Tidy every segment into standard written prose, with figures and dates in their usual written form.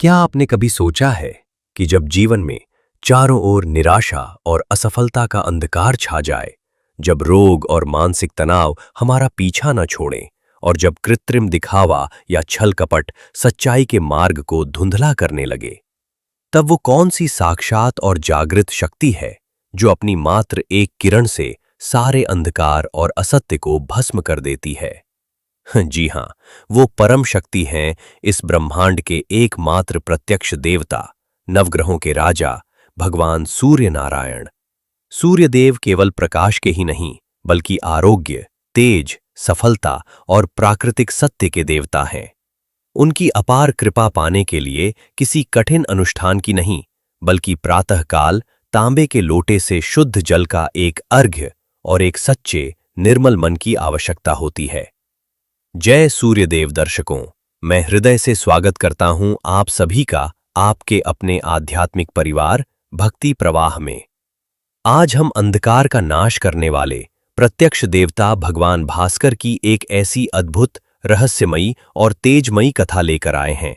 क्या आपने कभी सोचा है कि जब जीवन में चारों ओर निराशा और असफलता का अंधकार छा जाए, जब रोग और मानसिक तनाव हमारा पीछा न छोड़ें और जब कृत्रिम दिखावा या छल कपट सच्चाई के मार्ग को धुंधला करने लगे, तब वो कौन सी साक्षात और जागृत शक्ति है जो अपनी मात्र एक किरण से सारे अंधकार और असत्य को भस्म कर देती है? जी हां, वो परम शक्ति हैं, इस ब्रह्मांड के एकमात्र प्रत्यक्ष देवता, नवग्रहों के राजा, भगवान सूर्य नारायण। सूर्यदेव केवल प्रकाश के ही नहीं, बल्कि आरोग्य, तेज, सफलता और प्राकृतिक सत्य के देवता हैं। उनकी अपार कृपा पाने के लिए किसी कठिन अनुष्ठान की नहीं, बल्कि प्रातःकाल तांबे के लोटे से शुद्ध जल का एक अर्घ्य और एक सच्चे, निर्मल मन की आवश्यकता होती है। जय सूर्यदेव दर्शकों, मैं हृदय से स्वागत करता हूं आप सभी का आपके अपने आध्यात्मिक परिवार भक्ति प्रवाह में। आज हम अंधकार का नाश करने वाले प्रत्यक्ष देवता भगवान भास्कर की एक ऐसी अद्भुत, रहस्यमयी और तेजमयी कथा लेकर आए हैं,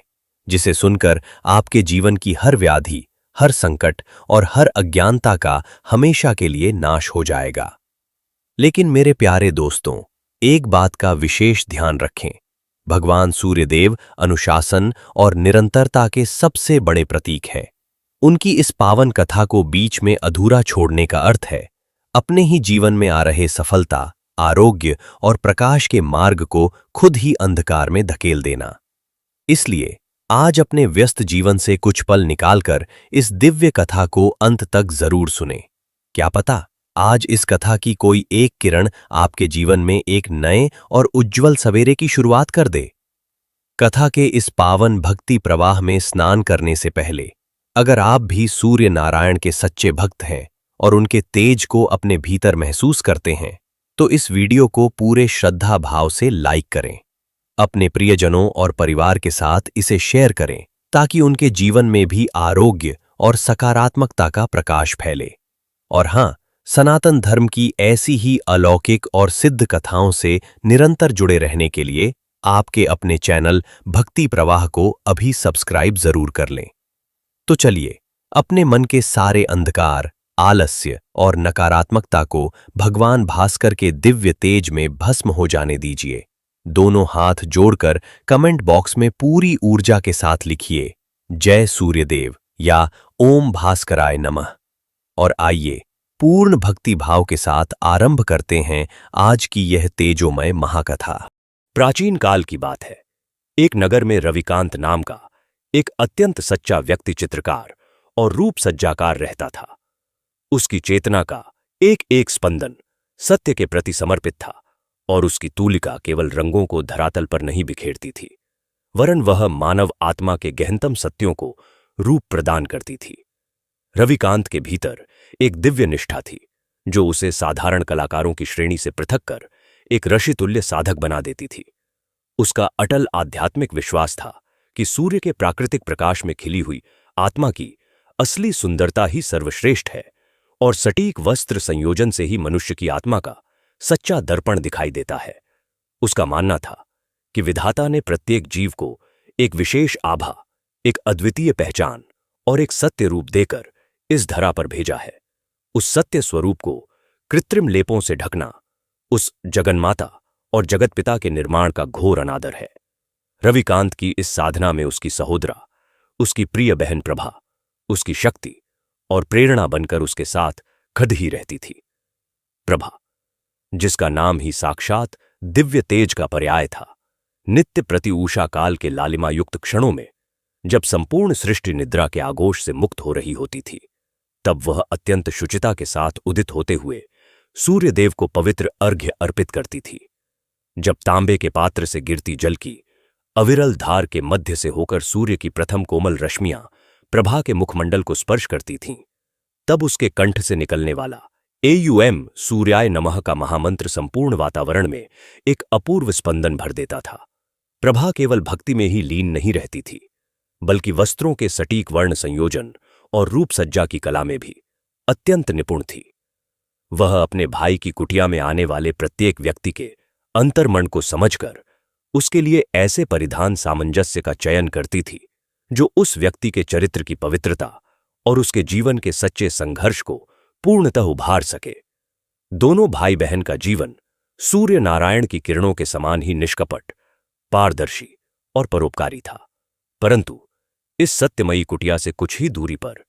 जिसे सुनकर आपके जीवन की हर व्याधि, हर संकट और हर अज्ञानता का हमेशा के लिए नाश हो जाएगा। लेकिन मेरे प्यारे दोस्तों, एक बात का विशेष ध्यान रखें। भगवान सूर्यदेव अनुशासन और निरंतरता के सबसे बड़े प्रतीक हैं। उनकी इस पावन कथा को बीच में अधूरा छोड़ने का अर्थ है अपने ही जीवन में आ रहे सफलता, आरोग्य और प्रकाश के मार्ग को खुद ही अंधकार में धकेल देना। इसलिए आज अपने व्यस्त जीवन से कुछ पल निकालकर इस दिव्य कथा को अंत तक जरूर सुनें। क्या पता आज इस कथा की कोई एक किरण आपके जीवन में एक नए और उज्जवल सवेरे की शुरुआत कर दे। कथा के इस पावन भक्ति प्रवाह में स्नान करने से पहले, अगर आप भी सूर्य नारायण के सच्चे भक्त हैं और उनके तेज को अपने भीतर महसूस करते हैं, तो इस वीडियो को पूरे श्रद्धा भाव से लाइक करें। अपने प्रियजनों और परिवार के साथ इसे शेयर करें, ताकि उनके जीवन में भी आरोग्य और सकारात्मकता का प्रकाश फैले। और हाँ, सनातन धर्म की ऐसी ही अलौकिक और सिद्ध कथाओं से निरंतर जुड़े रहने के लिए आपके अपने चैनल भक्ति प्रवाह को अभी सब्सक्राइब जरूर कर लें। तो चलिए, अपने मन के सारे अंधकार, आलस्य और नकारात्मकता को भगवान भास्कर के दिव्य तेज में भस्म हो जाने दीजिए। दोनों हाथ जोड़कर कमेंट बॉक्स में पूरी ऊर्जा के साथ लिखिए जय सूर्यदेव या ओम भास्कराय नमः। और आइए पूर्ण भक्ति भाव के साथ आरंभ करते हैं आज की यह तेजोमय महाकथा। प्राचीन काल की बात है। एक नगर में रविकांत नाम का एक अत्यंत सच्चा व्यक्ति चित्रकार और रूप सज्जाकार रहता था। उसकी चेतना का एक एक स्पंदन सत्य के प्रति समर्पित था और उसकी तूलिका केवल रंगों को धरातल पर नहीं बिखेरती थी, वरन वह मानव आत्मा के गहनतम सत्यों को रूप प्रदान करती थी। रविकांत के भीतर एक दिव्य निष्ठा थी, जो उसे साधारण कलाकारों की श्रेणी से पृथक कर एक ऋषितुल्य साधक बना देती थी। उसका अटल आध्यात्मिक विश्वास था कि सूर्य के प्राकृतिक प्रकाश में खिली हुई आत्मा की असली सुंदरता ही सर्वश्रेष्ठ है और सटीक वस्त्र संयोजन से ही मनुष्य की आत्मा का सच्चा दर्पण दिखाई देता है। उसका मानना था कि विधाता ने प्रत्येक जीव को एक विशेष आभा, एक अद्वितीय पहचान और एक सत्य रूप देकर इस धरा पर भेजा है। उस सत्य स्वरूप को कृत्रिम लेपों से ढकना उस जगन्माता और जगतपिता के निर्माण का घोर अनादर है। रविकांत की इस साधना में उसकी सहोदरा, उसकी प्रिय बहन प्रभा, उसकी शक्ति और प्रेरणा बनकर उसके साथ खद ही रहती थी। प्रभा, जिसका नाम ही साक्षात दिव्य तेज का पर्याय था, नित्य प्रति उषा काल के लालिमा युक्त क्षणों में, जब संपूर्ण सृष्टि निद्रा के आगोश से मुक्त हो रही होती थी, तब वह अत्यंत शुचिता के साथ उदित होते हुए सूर्यदेव को पवित्र अर्घ्य अर्पित करती थी। जब तांबे के पात्र से गिरती जल की अविरल धार के मध्य से होकर सूर्य की प्रथम कोमल रश्मियां प्रभा के मुखमंडल को स्पर्श करती थीं, तब उसके कंठ से निकलने वाला एयुएम सूर्याय नमः का महामंत्र संपूर्ण वातावरण में एक अपूर्व स्पंदन भर देता था। प्रभा केवल भक्ति में ही लीन नहीं रहती थी, बल्कि वस्त्रों के सटीक वर्ण संयोजन और रूप सज्जा की कला में भी अत्यंत निपुण थी। वह अपने भाई की कुटिया में आने वाले प्रत्येक व्यक्ति के अंतर्मन को समझकर उसके लिए ऐसे परिधान सामंजस्य का चयन करती थी जो उस व्यक्ति के चरित्र की पवित्रता और उसके जीवन के सच्चे संघर्ष को पूर्णतः उभार सके। दोनों भाई बहन का जीवन सूर्य नारायण की किरणों के समान ही निष्कपट, पारदर्शी और परोपकारी था। परंतु इस सत्यमयी कुटिया से कुछ ही दूरी पर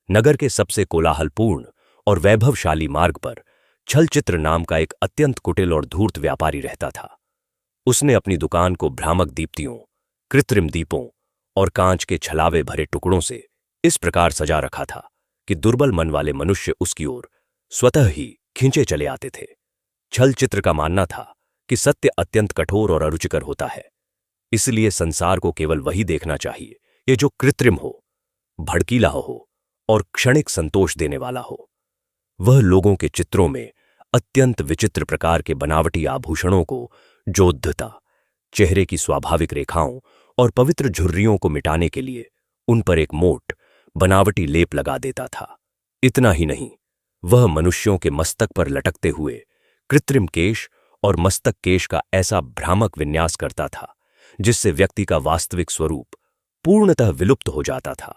नगर के सबसे कोलाहलपूर्ण और वैभवशाली मार्ग पर छलचित्र नाम का एक अत्यंत कुटिल और धूर्त व्यापारी रहता था। उसने अपनी दुकान को भ्रामक दीप्तियों, कृत्रिम दीपों और कांच के छलावे भरे टुकड़ों से इस प्रकार सजा रखा था कि दुर्बल मन वाले मनुष्य उसकी ओर स्वतः ही खींचे चले आते थे। छलचित्र का मानना था कि सत्य अत्यंत कठोर और अरुचिकर होता है, इसलिए संसार को केवल वही देखना चाहिए ये जो कृत्रिम हो, भड़कीला हो और क्षणिक संतोष देने वाला हो। वह लोगों के चित्रों में अत्यंत विचित्र प्रकार के बनावटी आभूषणों को जोधता, चेहरे की स्वाभाविक रेखाओं और पवित्र झुर्रियों को मिटाने के लिए उन पर एक मोट बनावटी लेप लगा देता था। इतना ही नहीं, वह मनुष्यों के मस्तक पर लटकते हुए कृत्रिम केश और मस्तक केश का ऐसा भ्रामक विन्यास करता था जिससे व्यक्ति का वास्तविक स्वरूप पूर्णतः विलुप्त हो जाता था।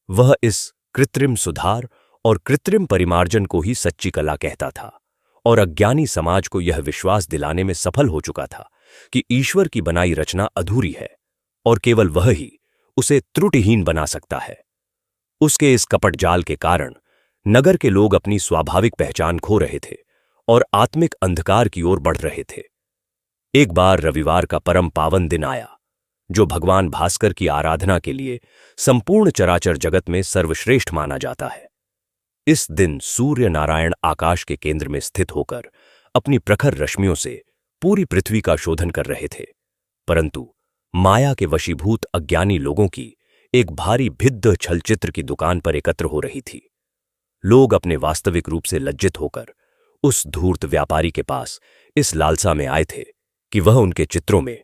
वह इस कृत्रिम सुधार और कृत्रिम परिमार्जन को ही सच्ची कला कहता था और अज्ञानी समाज को यह विश्वास दिलाने में सफल हो चुका था कि ईश्वर की बनाई रचना अधूरी है और केवल वह ही उसे त्रुटिहीन बना सकता है। उसके इस कपट जाल के कारण नगर के लोग अपनी स्वाभाविक पहचान खो रहे थे और आत्मिक अंधकार की ओर बढ़ रहे थे। एक बार रविवार का परम पावन दिन आया, जो भगवान भास्कर की आराधना के लिए संपूर्ण चराचर जगत में सर्वश्रेष्ठ माना जाता है। इस दिन सूर्य नारायण आकाश के केंद्र में स्थित होकर अपनी प्रखर रश्मियों से पूरी पृथ्वी का शोधन कर रहे थे, परंतु माया के वशीभूत अज्ञानी लोगों की एक भारी भिद्ध छलचित्र की दुकान पर एकत्र हो रही थी। लोग अपने वास्तविक रूप से लज्जित होकर उस धूर्त व्यापारी के पास इस लालसा में आए थे कि वह उनके चित्रों में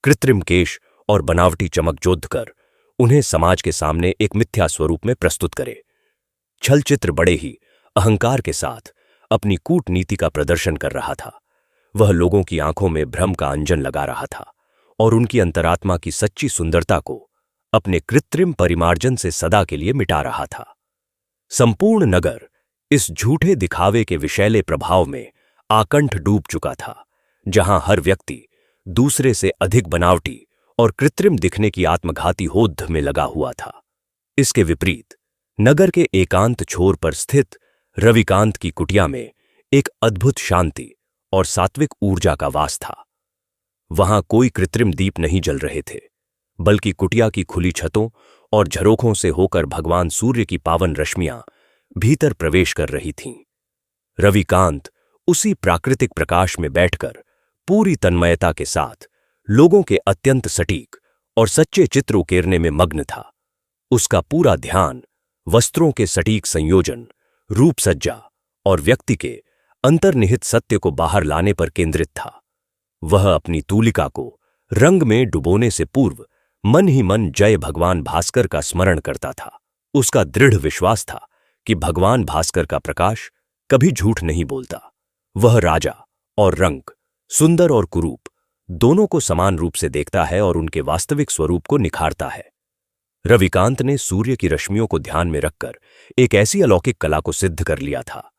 कृत्रिम केश और बनावटी चमक जोध कर उन्हें समाज के सामने एक मिथ्या स्वरूप में प्रस्तुत करे। छलचित्र बड़े ही अहंकार के साथ अपनी कूटनीति का प्रदर्शन कर रहा था। वह लोगों की आंखों में भ्रम का अंजन लगा रहा था और उनकी अंतरात्मा की सच्ची सुंदरता को अपने कृत्रिम परिमार्जन से सदा के लिए मिटा रहा था। संपूर्ण नगर इस झूठे दिखावे के विषैले प्रभाव में आकंठ डूब चुका था, जहां हर व्यक्ति दूसरे से अधिक बनावटी और कृत्रिम दिखने की आत्मघाती होड़ में लगा हुआ था। इसके विपरीत नगर के एकांत छोर पर स्थित रविकांत की कुटिया में एक अद्भुत शांति और सात्विक ऊर्जा का वास था। वहां कोई कृत्रिम दीप नहीं जल रहे थे, बल्कि कुटिया की खुली छतों और झरोखों से होकर भगवान सूर्य की पावन रश्मियां भीतर प्रवेश कर रही थीं। रविकांत उसी प्राकृतिक प्रकाश में बैठकर पूरी तन्मयता के साथ लोगों के अत्यंत सटीक और सच्चे चित्र उकेरने में मग्न था। उसका पूरा ध्यान वस्त्रों के सटीक संयोजन, रूप सज्जा और व्यक्ति के अंतर्निहित सत्य को बाहर लाने पर केंद्रित था। वह अपनी तूलिका को रंग में डुबोने से पूर्व मन ही मन जय भगवान भास्कर का स्मरण करता था। उसका दृढ़ विश्वास था कि भगवान भास्कर का प्रकाश कभी झूठ नहीं बोलता। वह राजा और रंग, सुंदर और कुरूप दोनों को समान रूप से देखता है और उनके वास्तविक स्वरूप को निखारता है। रविकांत ने सूर्य की रश्मियों को ध्यान में रखकर एक ऐसी अलौकिक कला को सिद्ध कर लिया था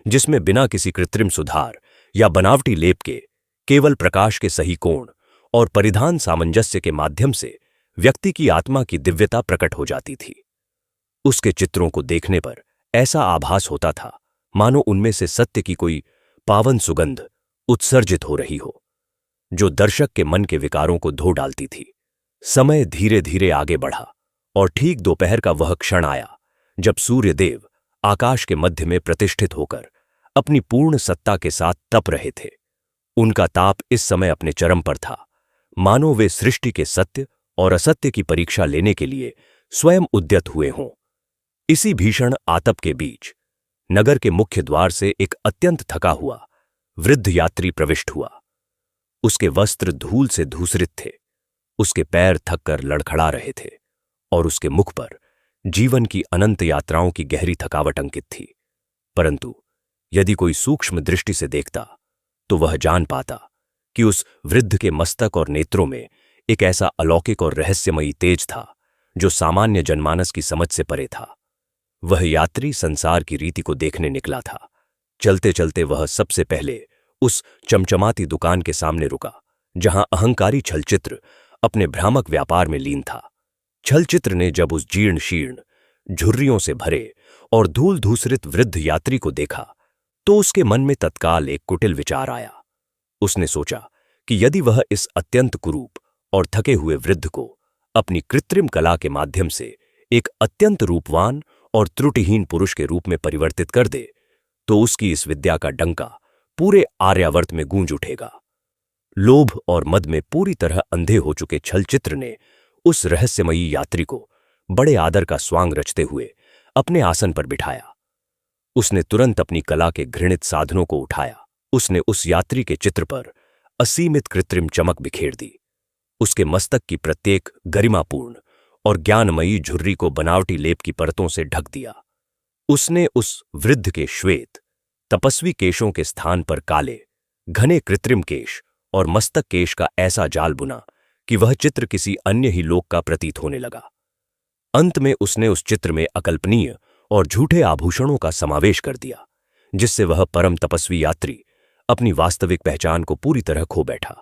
जिसमें बिना किसी कृत्रिम सुधार या बनावटी लेप के केवल प्रकाश के सही कोण और परिधान सामंजस्य के माध्यम से व्यक्ति की आत्मा की दिव्यता प्रकट हो जाती थी। उसके चित्रों को देखने पर ऐसा आभास होता था मानो उनमें से सत्य की कोई पावन सुगंध उत्सर्जित हो रही हो, जो दर्शक के मन के विकारों को धो डालती थी। समय धीरे धीरे आगे बढ़ा और ठीक दोपहर का वह क्षण आया जब सूर्यदेव आकाश के मध्य में प्रतिष्ठित होकर अपनी पूर्ण सत्ता के साथ तप रहे थे। उनका ताप इस समय अपने चरम पर था, मानो वे सृष्टि के सत्य और असत्य की परीक्षा लेने के लिए स्वयं उद्यत हुए हों। इसी भीषण आतप के बीच नगर के मुख्य द्वार से एक अत्यंत थका हुआ वृद्ध यात्री प्रविष्ट हुआ। उसके वस्त्र धूल से धूसरित थे, उसके पैर थक कर लड़खड़ा रहे थे और उसके मुख पर जीवन की अनंत यात्राओं की गहरी थकावट अंकित थी। परंतु यदि कोई सूक्ष्म दृष्टि से देखता तो वह जान पाता कि उस वृद्ध के मस्तक और नेत्रों में एक ऐसा अलौकिक और रहस्यमयी तेज था जो सामान्य जनमानस की समझ से परे था। वह यात्री संसार की रीति को देखने निकला था। चलते चलते वह सबसे पहले उस चमचमाती दुकान के सामने रुका, जहां अहंकारी छलचित्र अपने भ्रामक व्यापार में लीन था। छलचित्र ने जब उस जीर्ण शीर्ण, झुर्रियों से भरे और धूल धूसरित वृद्ध यात्री को देखा तो उसके मन में तत्काल एक कुटिल विचार आया। उसने सोचा कि यदि वह इस अत्यंत कुरूप और थके हुए वृद्ध को अपनी कृत्रिम कला के माध्यम से एक अत्यंत रूपवान और त्रुटिहीन पुरुष के रूप में परिवर्तित कर दे, तो उसकी इस विद्या का डंका पूरे आर्यावर्त में गूंज उठेगा। लोभ और मद में पूरी तरह अंधे हो चुके छलचित्र ने उस रहस्यमयी यात्री को बड़े आदर का स्वांग रचते हुए अपने आसन पर बिठाया। उसने तुरंत अपनी कला के घृणित साधनों को उठाया। उसने उस यात्री के चित्र पर असीमित कृत्रिम चमक बिखेर दी। उसके मस्तक की प्रत्येक गरिमापूर्ण और ज्ञानमयी झुर्री को बनावटी लेप की परतों से ढक दिया। उसने उस वृद्ध के श्वेत तपस्वी केशों के स्थान पर काले घने कृत्रिम केश और मस्तक केश का ऐसा जाल बुना कि वह चित्र किसी अन्य ही लोक का प्रतीत होने लगा। अंत में उसने उस चित्र में अकल्पनीय और झूठे आभूषणों का समावेश कर दिया, जिससे वह परम तपस्वी यात्री अपनी वास्तविक पहचान को पूरी तरह खो बैठा।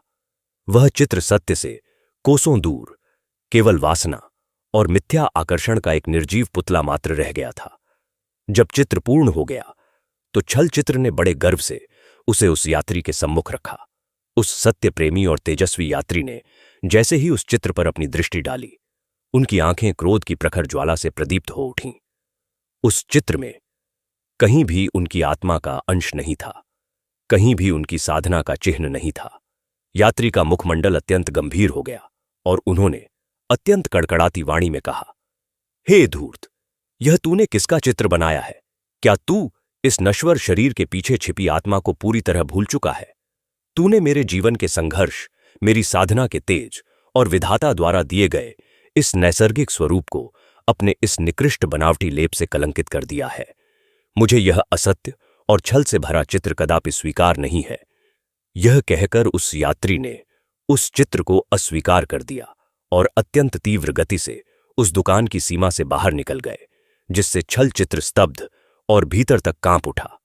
वह चित्र सत्य से कोसों दूर केवल वासना और मिथ्या आकर्षण का एक निर्जीव पुतला मात्र रह गया था। जब चित्र पूर्ण हो गया तो छल चित्र ने बड़े गर्व से उसे उस यात्री के सम्मुख रखा। उस सत्य प्रेमी और तेजस्वी यात्री ने जैसे ही उस चित्र पर अपनी दृष्टि डाली, उनकी आंखें क्रोध की प्रखर ज्वाला से प्रदीप्त हो उठीं। उस चित्र में कहीं भी उनकी आत्मा का अंश नहीं था, कहीं भी उनकी साधना का चिन्ह नहीं था। यात्री का मुखमंडल अत्यंत गंभीर हो गया और उन्होंने अत्यंत कड़कड़ाती वाणी में कहा, हे धूर्त, यह तूने किसका चित्र बनाया है? क्या तू इस नश्वर शरीर के पीछे छिपी आत्मा को पूरी तरह भूल चुका है? तूने मेरे जीवन के संघर्ष, मेरी साधना के तेज और विधाता द्वारा दिए गए इस नैसर्गिक स्वरूप को अपने इस निकृष्ट बनावटी लेप से कलंकित कर दिया है। मुझे यह असत्य और छल से भरा चित्र कदापि स्वीकार नहीं है। यह कहकर उस यात्री ने उस चित्र को अस्वीकार कर दिया और अत्यंत तीव्र गति से उस दुकान की सीमा से बाहर निकल गए, जिससे छल चित्र स्तब्ध और भीतर तक कांप उठा।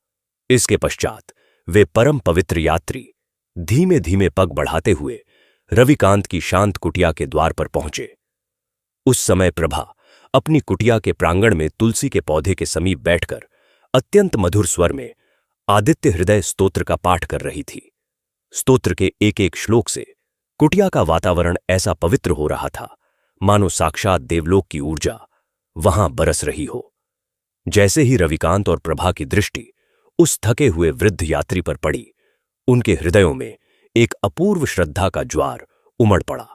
इसके पश्चात वे परम पवित्र यात्री धीमे धीमे पग बढ़ाते हुए रविकांत की शांत कुटिया के द्वार पर पहुंचे। उस समय प्रभा अपनी कुटिया के प्रांगण में तुलसी के पौधे के समीप बैठकर अत्यंत मधुर स्वर में आदित्य हृदय स्तोत्र का पाठ कर रही थी। स्तोत्र के एक एक श्लोक से कुटिया का वातावरण ऐसा पवित्र हो रहा था, मानो साक्षात देवलोक की ऊर्जा वहां बरस रही हो। जैसे ही रविकांत और प्रभा की दृष्टि उस थके हुए वृद्ध यात्री पर पड़ी, उनके हृदयों में एक अपूर्व श्रद्धा का ज्वार उमड़ पड़ा।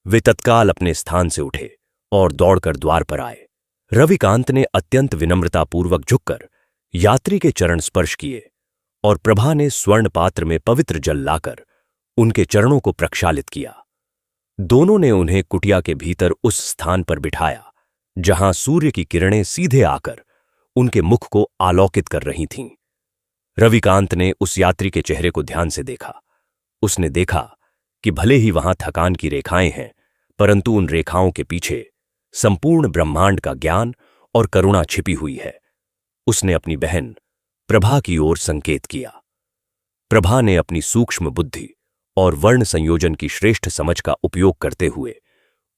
वे तत्काल अपने स्थान से उठे और दौड़कर द्वार पर आए। रविकांत ने अत्यंत विनम्रतापूर्वक झुककर यात्री के चरण स्पर्श किए और प्रभा ने स्वर्ण पात्र में पवित्र जल लाकर उनके चरणों को प्रक्षालित किया। दोनों ने उन्हें कुटिया के भीतर उस स्थान पर बिठाया जहां सूर्य की किरणें सीधे आकर उनके मुख को आलोकित कर रही थीं। रविकांत ने उस यात्री के चेहरे को ध्यान से देखा। उसने देखा कि भले ही वहां थकान की रेखाएं हैं, परंतु उन रेखाओं के पीछे संपूर्ण ब्रह्मांड का ज्ञान और करुणा छिपी हुई है। उसने अपनी बहन प्रभा की ओर संकेत किया। प्रभा ने अपनी सूक्ष्म बुद्धि और वर्ण संयोजन की श्रेष्ठ समझ का उपयोग करते हुए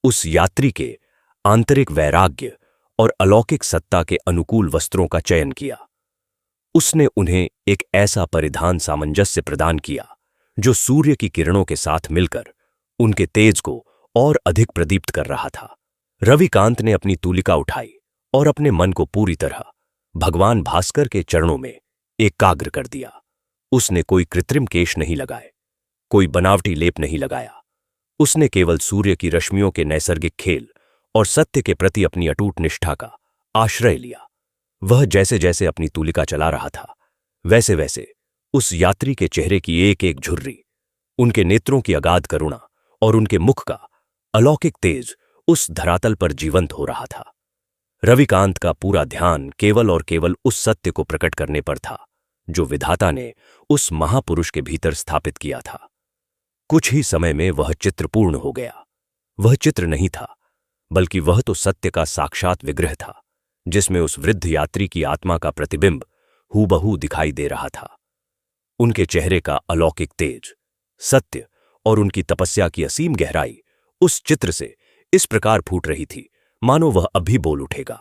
उस यात्री के आंतरिक वैराग्य और अलौकिक सत्ता के अनुकूल वस्त्रों का चयन किया। उसने उन्हें एक ऐसा परिधान सामंजस्य प्रदान किया जो सूर्य की किरणों के साथ मिलकर उनके तेज को और अधिक प्रदीप्त कर रहा था। रविकांत ने अपनी तूलिका उठाई और अपने मन को पूरी तरह भगवान भास्कर के चरणों में एकाग्र कर दिया। उसने कोई कृत्रिम केश नहीं लगाए, कोई बनावटी लेप नहीं लगाया। उसने केवल सूर्य की रश्मियों के नैसर्गिक खेल और सत्य के प्रति अपनी अटूट निष्ठा का आश्रय लिया। वह जैसे जैसे अपनी तूलिका चला रहा था, वैसे वैसे उस यात्री के चेहरे की एक एक झुर्री, उनके नेत्रों की अगाध करुणा और उनके मुख का अलौकिक तेज उस धरातल पर जीवंत हो रहा था। रविकांत का पूरा ध्यान केवल और केवल उस सत्य को प्रकट करने पर था जो विधाता ने उस महापुरुष के भीतर स्थापित किया था। कुछ ही समय में वह चित्र पूर्ण हो गया। वह चित्र नहीं था, बल्कि वह तो सत्य का साक्षात विग्रह था, जिसमें उस वृद्ध यात्री की आत्मा का प्रतिबिंब हूबहू दिखाई दे रहा था। उनके चेहरे का अलौकिक तेज, सत्य और उनकी तपस्या की असीम गहराई उस चित्र से इस प्रकार फूट रही थी मानो वह अभी बोल उठेगा।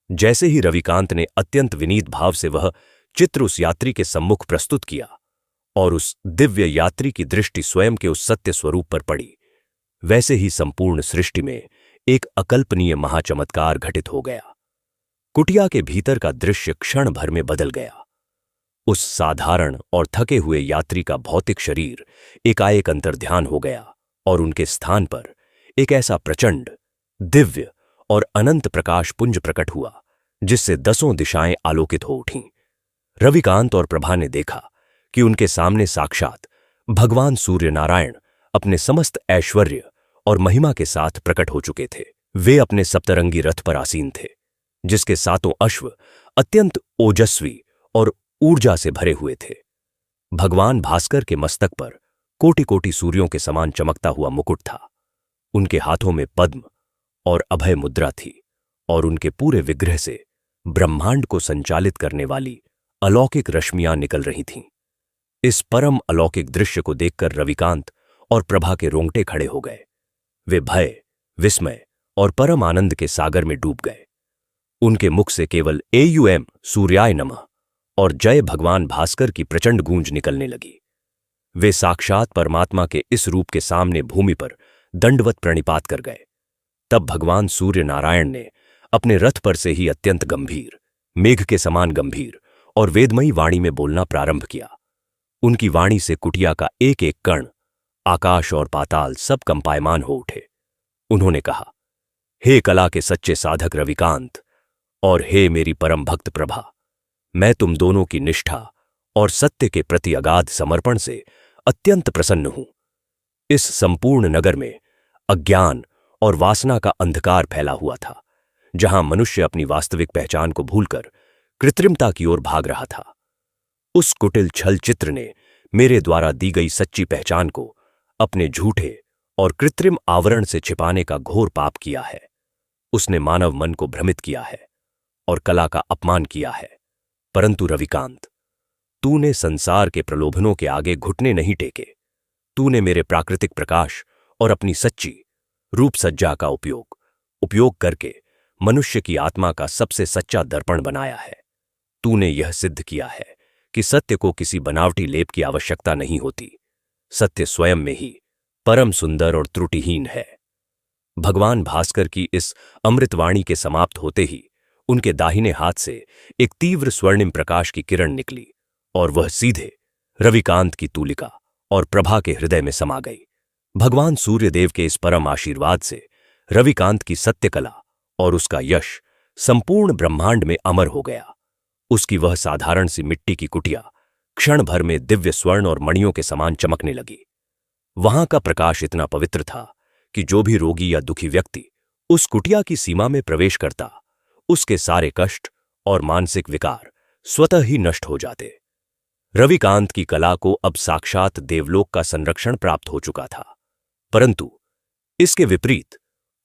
जैसे ही रविकांत ने अत्यंत विनीत भाव से वह चित्र उस यात्री के सम्मुख प्रस्तुत किया और उस दिव्य यात्री की दृष्टि स्वयं के उस सत्य स्वरूप पर पड़ी, वैसे ही संपूर्ण सृष्टि में एक अकल्पनीय महाचमत्कार घटित हो गया। कुटिया के भीतर का दृश्य क्षण भर में बदल गया। उस साधारण और थके हुए यात्री का भौतिक शरीर एकाएक अंतर्ध्यान हो गया और उनके स्थान पर एक ऐसा प्रचंड, दिव्य और अनंत प्रकाश पुंज प्रकट हुआ जिससे 10 दिशाएं आलोकित हो उठीं। रविकांत और प्रभा ने देखा कि उनके सामने साक्षात भगवान सूर्य नारायण अपने समस्त ऐश्वर्य और महिमा के साथ प्रकट हो चुके थे। वे अपने सप्तरंगी रथ पर आसीन थे, जिसके 7 अश्व अत्यंत ओजस्वी और ऊर्जा से भरे हुए थे। भगवान भास्कर के मस्तक पर कोटि कोटि सूर्यों के समान चमकता हुआ मुकुट था। उनके हाथों में पद्म और अभय मुद्रा थी और उनके पूरे विग्रह से ब्रह्मांड को संचालित करने वाली अलौकिक रश्मियां निकल रही थीं। इस परम अलौकिक दृश्य को देखकर रविकांत और प्रभा के रोंगटे खड़े हो गए। वे भय, विस्मय और परम आनंद के सागर में डूब गए। उनके मुख से केवल एयुएम सूर्याय नमः और जय भगवान भास्कर की प्रचंड गूंज निकलने लगी। वे साक्षात परमात्मा के इस रूप के सामने भूमि पर दंडवत प्रणिपात कर गए। तब भगवान सूर्य नारायण ने अपने रथ पर से ही अत्यंत गंभीर, मेघ के समान गंभीर और वेदमयी वाणी में बोलना प्रारंभ किया। उनकी वाणी से कुटिया का एक एक कण, आकाश और पाताल सब कंपायमान हो उठे। उन्होंने कहा, हे कला के सच्चे साधक रविकांत और हे मेरी परम भक्त प्रभा, मैं तुम दोनों की निष्ठा और सत्य के प्रति अगाध समर्पण से अत्यंत प्रसन्न हूं। इस संपूर्ण नगर में अज्ञान और वासना का अंधकार फैला हुआ था, जहां मनुष्य अपनी वास्तविक पहचान को भूलकर कृत्रिमता की ओर भाग रहा था। उस कुटिल छल चित्र ने मेरे द्वारा दी गई सच्ची पहचान को अपने झूठे और कृत्रिम आवरण से छिपाने का घोर पाप किया है। उसने मानव मन को भ्रमित किया है और कला का अपमान किया है। परंतु रविकांत, तूने संसार के प्रलोभनों के आगे घुटने नहीं टेके। तूने मेरे प्राकृतिक प्रकाश और अपनी सच्ची रूप सज्जा का उपयोग करके मनुष्य की आत्मा का सबसे सच्चा दर्पण बनाया है। तूने यह सिद्ध किया है कि सत्य को किसी बनावटी लेप की आवश्यकता नहीं होती। सत्य स्वयं में ही परम सुंदर और त्रुटिहीन है। भगवान भास्कर की इस अमृतवाणी के समाप्त होते ही उनके दाहिने हाथ से एक तीव्र स्वर्णिम प्रकाश की किरण निकली और वह सीधे रविकांत की तूलिका और प्रभा के हृदय में समा गई। भगवान सूर्यदेव के इस परम आशीर्वाद से रविकांत की सत्यकला और उसका यश संपूर्ण ब्रह्मांड में अमर हो गया। उसकी वह साधारण सी मिट्टी की कुटिया क्षण भर में दिव्य स्वर्ण और मणियों के समान चमकने लगी। वहां का प्रकाश इतना पवित्र था कि जो भी रोगी या दुखी व्यक्ति उस कुटिया की सीमा में प्रवेश करता, उसके सारे कष्ट और मानसिक विकार स्वतः ही नष्ट हो जाते। रविकांत की कला को अब साक्षात देवलोक का संरक्षण प्राप्त हो चुका था, परंतु इसके विपरीत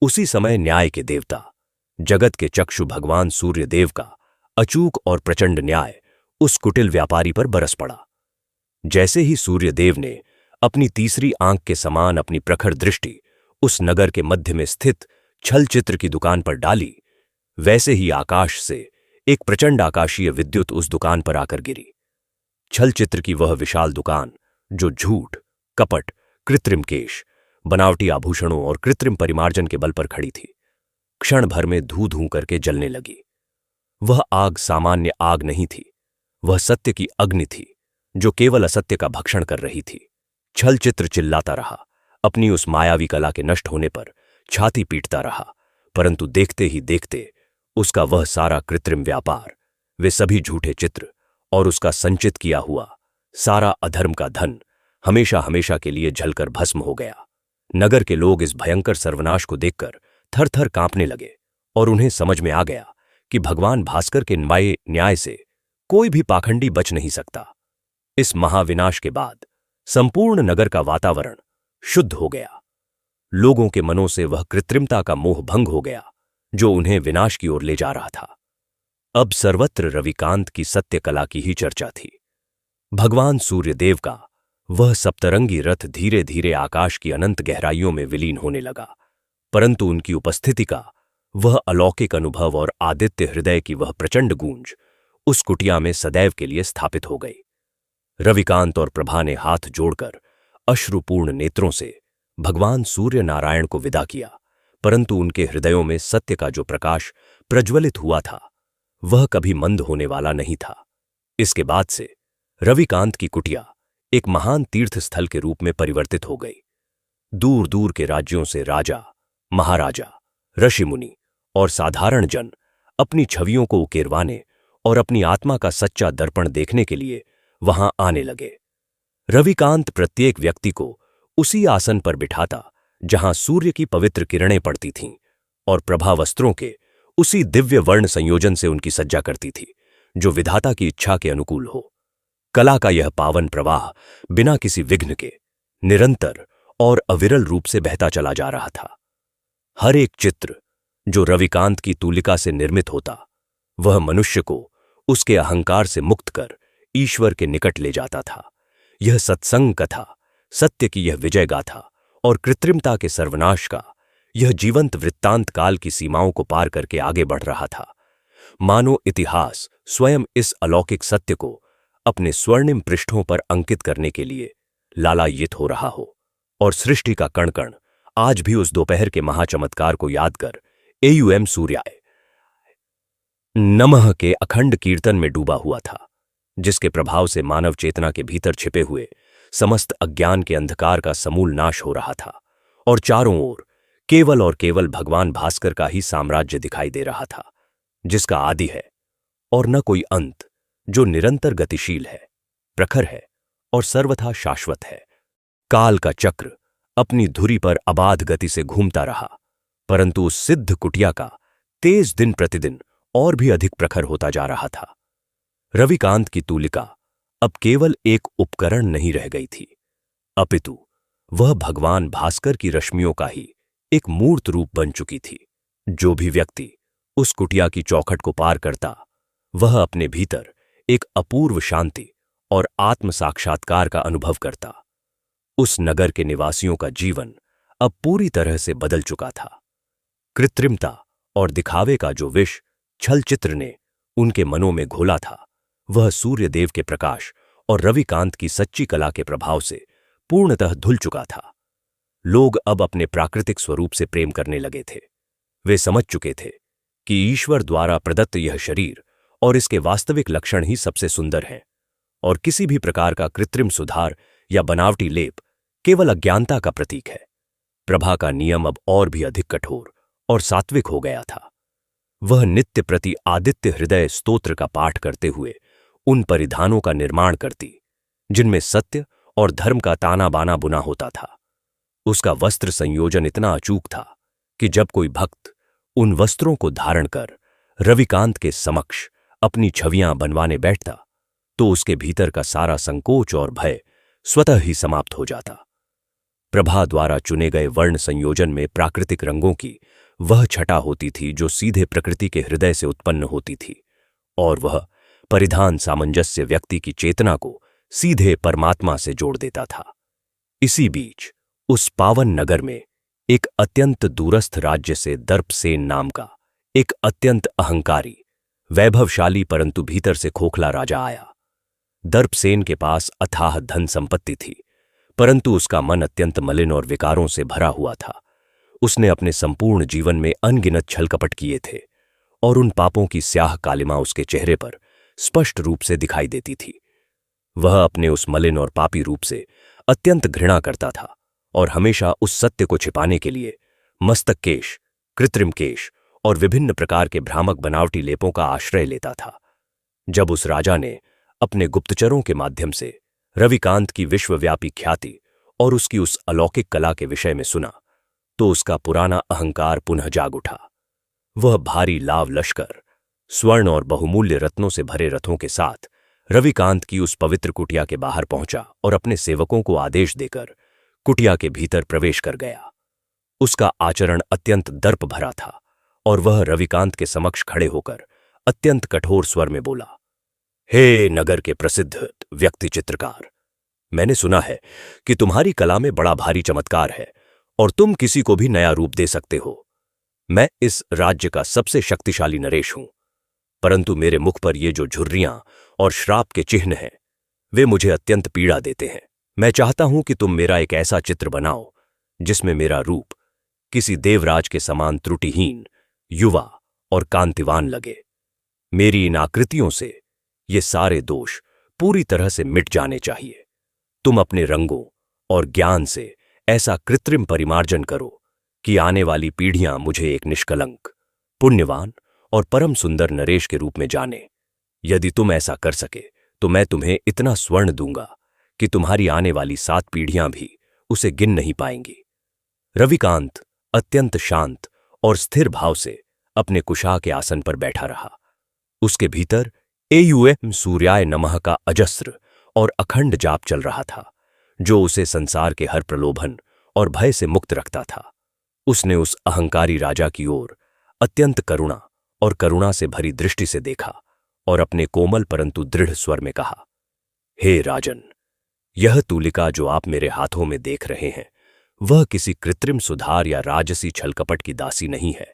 उसी समय न्याय के देवता, जगत के चक्षु भगवान सूर्यदेव का अचूक और प्रचंड न्याय उस कुटिल व्यापारी पर बरस पड़ा। जैसे ही सूर्यदेव ने अपनी तीसरी आंख के समान अपनी प्रखर दृष्टि उस नगर के मध्य में स्थित छल चित्र की दुकान पर डाली, वैसे ही आकाश से एक प्रचंड आकाशीय विद्युत उस दुकान पर आकर गिरी। छल चित्र की वह विशाल दुकान, जो झूठ, कपट, कृत्रिम केश, बनावटी आभूषणों और कृत्रिम परिमार्जन के बल पर खड़ी थी, क्षण भर में धू धू करके जलने लगी। वह आग सामान्य आग नहीं थी, वह सत्य की अग्नि थी, जो केवल असत्य का भक्षण कर रही थी। छल चित्र चिल्लाता रहा, अपनी उस मायावी कला के नष्ट होने पर छाती पीटता रहा, परंतु देखते ही देखते उसका वह सारा कृत्रिम व्यापार, वे सभी झूठे चित्र और उसका संचित किया हुआ सारा अधर्म का धन हमेशा हमेशा के लिए जलकर भस्म हो गया। नगर के लोग इस भयंकर सर्वनाश को देखकर थर थर कांपने लगे और उन्हें समझ में आ गया कि भगवान भास्कर के न्याय से कोई भी पाखंडी बच नहीं सकता। इस महाविनाश के बाद संपूर्ण नगर का वातावरण शुद्ध हो गया। लोगों के मनों से वह कृत्रिमता का मोह भंग हो गया जो उन्हें विनाश की ओर ले जा रहा था। अब सर्वत्र रविकांत की सत्य कला की ही चर्चा थी। भगवान सूर्यदेव का वह सप्तरंगी रथ धीरे धीरे आकाश की अनंत गहराइयों में विलीन होने लगा, परंतु उनकी उपस्थिति का वह अलौकिक अनुभव और आदित्य हृदय की वह प्रचंड गूंज उस कुटिया में सदैव के लिए स्थापित हो गई। रविकांत और प्रभा ने हाथ जोड़कर अश्रुपूर्ण नेत्रों से भगवान सूर्य नारायण को विदा किया, परंतु उनके हृदयों में सत्य का जो प्रकाश प्रज्वलित हुआ था वह कभी मंद होने वाला नहीं था। इसके बाद से रविकांत की कुटिया एक महान तीर्थ स्थल के रूप में परिवर्तित हो गई। दूर दूर के राज्यों से राजा, महाराजा, ऋषि मुनि और साधारण जन अपनी छवियों को उकेरवाने और अपनी आत्मा का सच्चा दर्पण देखने के लिए वहां आने लगे। रविकांत प्रत्येक व्यक्ति को उसी आसन पर बिठाता जहां सूर्य की पवित्र किरणें पड़ती थीं और प्रभा वस्त्रों के उसी दिव्य वर्ण संयोजन से उनकी सज्जा करती थी जो विधाता की इच्छा के अनुकूल हो। कला का यह पावन प्रवाह बिना किसी विघ्न के निरंतर और अविरल रूप से बहता चला जा रहा था। हर एक चित्र जो रविकांत की तूलिका से निर्मित होता वह मनुष्य को उसके अहंकार से मुक्त कर ईश्वर के निकट ले जाता था। यह सत्संग कथा, सत्य की यह विजय गाथा और कृत्रिमता के सर्वनाश का यह जीवंत वृत्तांत काल की सीमाओं को पार करके आगे बढ़ रहा था। मानो इतिहास स्वयं इस अलौकिक सत्य को अपने स्वर्णिम पृष्ठों पर अंकित करने के लिए लालायित हो रहा हो और सृष्टि का कण कण आज भी उस दोपहर के महाचमत्कार को याद कर एयुएम सूर्याय नमः के अखंड कीर्तन में डूबा हुआ था, जिसके प्रभाव से मानव चेतना के भीतर छिपे हुए समस्त अज्ञान के अंधकार का समूल नाश हो रहा था और चारों ओर केवल और केवल भगवान भास्कर का ही साम्राज्य दिखाई दे रहा था, जिसका आदि है और न कोई अंत, जो निरंतर गतिशील है, प्रखर है और सर्वथा शाश्वत है। काल का चक्र अपनी धुरी पर अबाध गति से घूमता रहा, परंतु उस सिद्ध कुटिया का तेज दिन प्रतिदिन और भी अधिक प्रखर होता जा रहा था। रविकांत की तूलिका अब केवल एक उपकरण नहीं रह गई थी, अपितु वह भगवान भास्कर की रश्मियों का ही एक मूर्त रूप बन चुकी थी। जो भी व्यक्ति उस कुटिया की चौखट को पार करता वह अपने भीतर एक अपूर्व शांति और आत्म साक्षात्कार का अनुभव करता। उस नगर के निवासियों का जीवन अब पूरी तरह से बदल चुका था। कृत्रिमता और दिखावे का जो विष छलचित्र ने उनके मनों में घोला था वह सूर्यदेव के प्रकाश और रविकांत की सच्ची कला के प्रभाव से पूर्णतः धुल चुका था। लोग अब अपने प्राकृतिक स्वरूप से प्रेम करने लगे थे। वे समझ चुके थे कि ईश्वर द्वारा प्रदत्त यह शरीर और इसके वास्तविक लक्षण ही सबसे सुंदर हैं और किसी भी प्रकार का कृत्रिम सुधार या बनावटी लेप केवल अज्ञानता का प्रतीक है। प्रभा का नियम अब और भी अधिक कठोर और सात्विक हो गया था। वह नित्य प्रति आदित्य हृदय स्तोत्र का पाठ करते हुए उन परिधानों का निर्माण करती जिनमें सत्य और धर्म का ताना बाना बुना होता था। उसका वस्त्र संयोजन इतना अचूक था कि जब कोई भक्त उन वस्त्रों को धारण कर रविकांत के समक्ष अपनी छवियां बनवाने बैठता तो उसके भीतर का सारा संकोच और भय स्वतः ही समाप्त हो जाता। प्रभा द्वारा चुने गए वर्ण संयोजन में प्राकृतिक रंगों की वह छटा होती थी जो सीधे प्रकृति के हृदय से उत्पन्न होती थी और वह परिधान सामंजस्य व्यक्ति की चेतना को सीधे परमात्मा से जोड़ देता था। इसी बीच उस पावन नगर में एक अत्यंत दूरस्थ राज्य से दर्पसेन नाम का एक अत्यंत अहंकारी, वैभवशाली परंतु भीतर से खोखला राजा आया। दर्पसेन के पास अथाह धन संपत्ति थी, परंतु उसका मन अत्यंत मलिन और विकारों से भरा हुआ था। उसने अपने संपूर्ण जीवन में अनगिनत छलकपट किए थे और उन पापों की स्याह कालिमा उसके चेहरे पर स्पष्ट रूप से दिखाई देती थी। वह अपने उस मलिन और पापी रूप से अत्यंत घृणा करता था और हमेशा उस सत्य को छिपाने के लिए मस्तक केश, कृत्रिम केश और विभिन्न प्रकार के भ्रामक बनावटी लेपों का आश्रय लेता था। जब उस राजा ने अपने गुप्तचरों के माध्यम से रविकांत की विश्वव्यापी ख्याति और उसकी उस अलौकिक कला के विषय में सुना तो उसका पुराना अहंकार पुनः जाग उठा। वह भारी लाव लश्कर, स्वर्ण और बहुमूल्य रत्नों से भरे रथों के साथ रविकांत की उस पवित्र कुटिया के बाहर पहुंचा और अपने सेवकों को आदेश देकर कुटिया के भीतर प्रवेश कर गया। उसका आचरण अत्यंत दर्प भरा था और वह रविकांत के समक्ष खड़े होकर अत्यंत कठोर स्वर में बोला, हे नगर के प्रसिद्ध व्यक्ति चित्रकार, मैंने सुना है कि तुम्हारी कला में बड़ा भारी चमत्कार है और तुम किसी को भी नया रूप दे सकते हो। मैं इस राज्य का सबसे शक्तिशाली नरेश हूं, परंतु मेरे मुख पर ये जो झुर्रियां और श्राप के चिन्ह हैं, वे मुझे अत्यंत पीड़ा देते हैं। मैं चाहता हूं कि तुम मेरा एक ऐसा चित्र बनाओ जिसमें मेरा रूप किसी देवराज के समान त्रुटिहीन, युवा और कांतिवान लगे। मेरी इन आकृतियों से ये सारे दोष पूरी तरह से मिट जाने चाहिए। तुम अपने रंगों और ज्ञान से ऐसा कृत्रिम परिमार्जन करो कि आने वाली पीढ़ियां मुझे एक निष्कलंक, पुण्यवान और परम सुंदर नरेश के रूप में जाने। यदि तुम ऐसा कर सके तो मैं तुम्हें इतना स्वर्ण दूंगा कि तुम्हारी आने वाली 7 पीढ़ियां भी उसे गिन नहीं पाएंगी। रविकांत अत्यंत शांत और स्थिर भाव से अपने कुशा के आसन पर बैठा रहा। उसके भीतर एयूएम सूर्याय नमः का अजस्र और अखंड जाप चल रहा था, जो उसे संसार के हर प्रलोभन और भय से मुक्त रखता था। उसने उस अहंकारी राजा की ओर अत्यंत करुणा और करुणा से भरी दृष्टि से देखा और अपने कोमल परंतु दृढ़ स्वर में कहा, हे राजन, यह तूलिका जो आप मेरे हाथों में देख रहे हैं, वह किसी कृत्रिम सुधार या राजसी छलकपट की दासी नहीं है।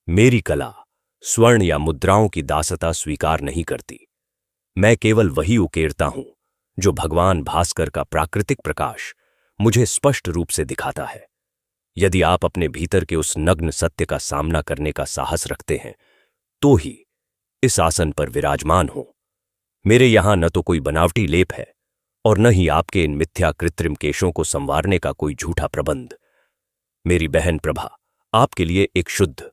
मेरी कला स्वर्ण या मुद्राओं की दासता स्वीकार नहीं करती। मैं केवल वही उकेरता हूं जो भगवान भास्कर का प्राकृतिक प्रकाश मुझे स्पष्ट रूप से दिखाता है। यदि आप अपने भीतर के उस नग्न सत्य का सामना करने का साहस रखते हैं, तो ही इस आसन पर विराजमान हो। मेरे यहां न तो कोई बनावटी लेप है और न ही आपके इन मिथ्या कृत्रिम केशों को संवारने का कोई झूठा प्रबंध। मेरी बहन प्रभा आपके लिए एक शुद्ध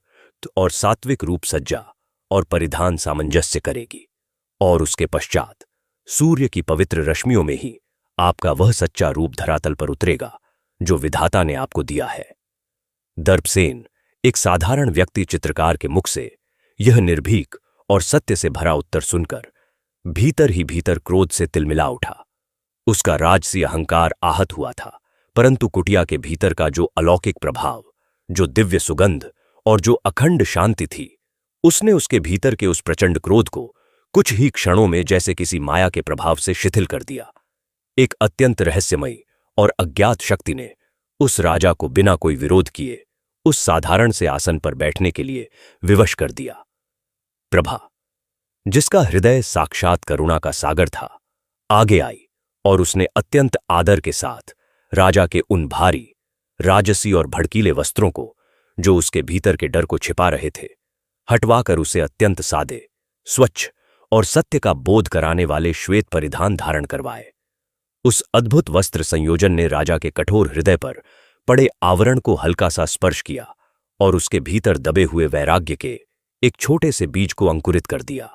और सात्विक रूप सज्जा और परिधान सामंजस्य करेगी, और उसके पश्चात सूर्य की पवित्र रश्मियों में ही आपका वह सच्चा रूप धरातल पर उतरेगा जो विधाता ने आपको दिया है। दर्पसेन एक साधारण व्यक्ति चित्रकार के मुख से यह निर्भीक और सत्य से भरा उत्तर सुनकर भीतर ही भीतर क्रोध से तिलमिला उठा। उसका राजसी अहंकार आहत हुआ था, परंतु कुटिया के भीतर का जो अलौकिक प्रभाव, जो दिव्य सुगंध और जो अखंड शांति थी, उसने उसके भीतर के उस प्रचंड क्रोध को कुछ ही क्षणों में जैसे किसी माया के प्रभाव से शिथिल कर दिया। एक अत्यंत रहस्यमयी और अज्ञात शक्ति ने उस राजा को बिना कोई विरोध किए उस साधारण से आसन पर बैठने के लिए विवश कर दिया। प्रभा, जिसका हृदय साक्षात करुणा का सागर था, आगे आई और उसने अत्यंत आदर के साथ राजा के उन भारी, राजसी और भड़कीले वस्त्रों को, जो उसके भीतर के डर को छिपा रहे थे, हटवाकर उसे अत्यंत सादे, स्वच्छ और सत्य का बोध कराने वाले श्वेत परिधान धारण करवाए। उस अद्भुत वस्त्र संयोजन ने राजा के कठोर हृदय पर पड़े आवरण को हल्का सा स्पर्श किया और उसके भीतर दबे हुए वैराग्य के एक छोटे से बीज को अंकुरित कर दिया।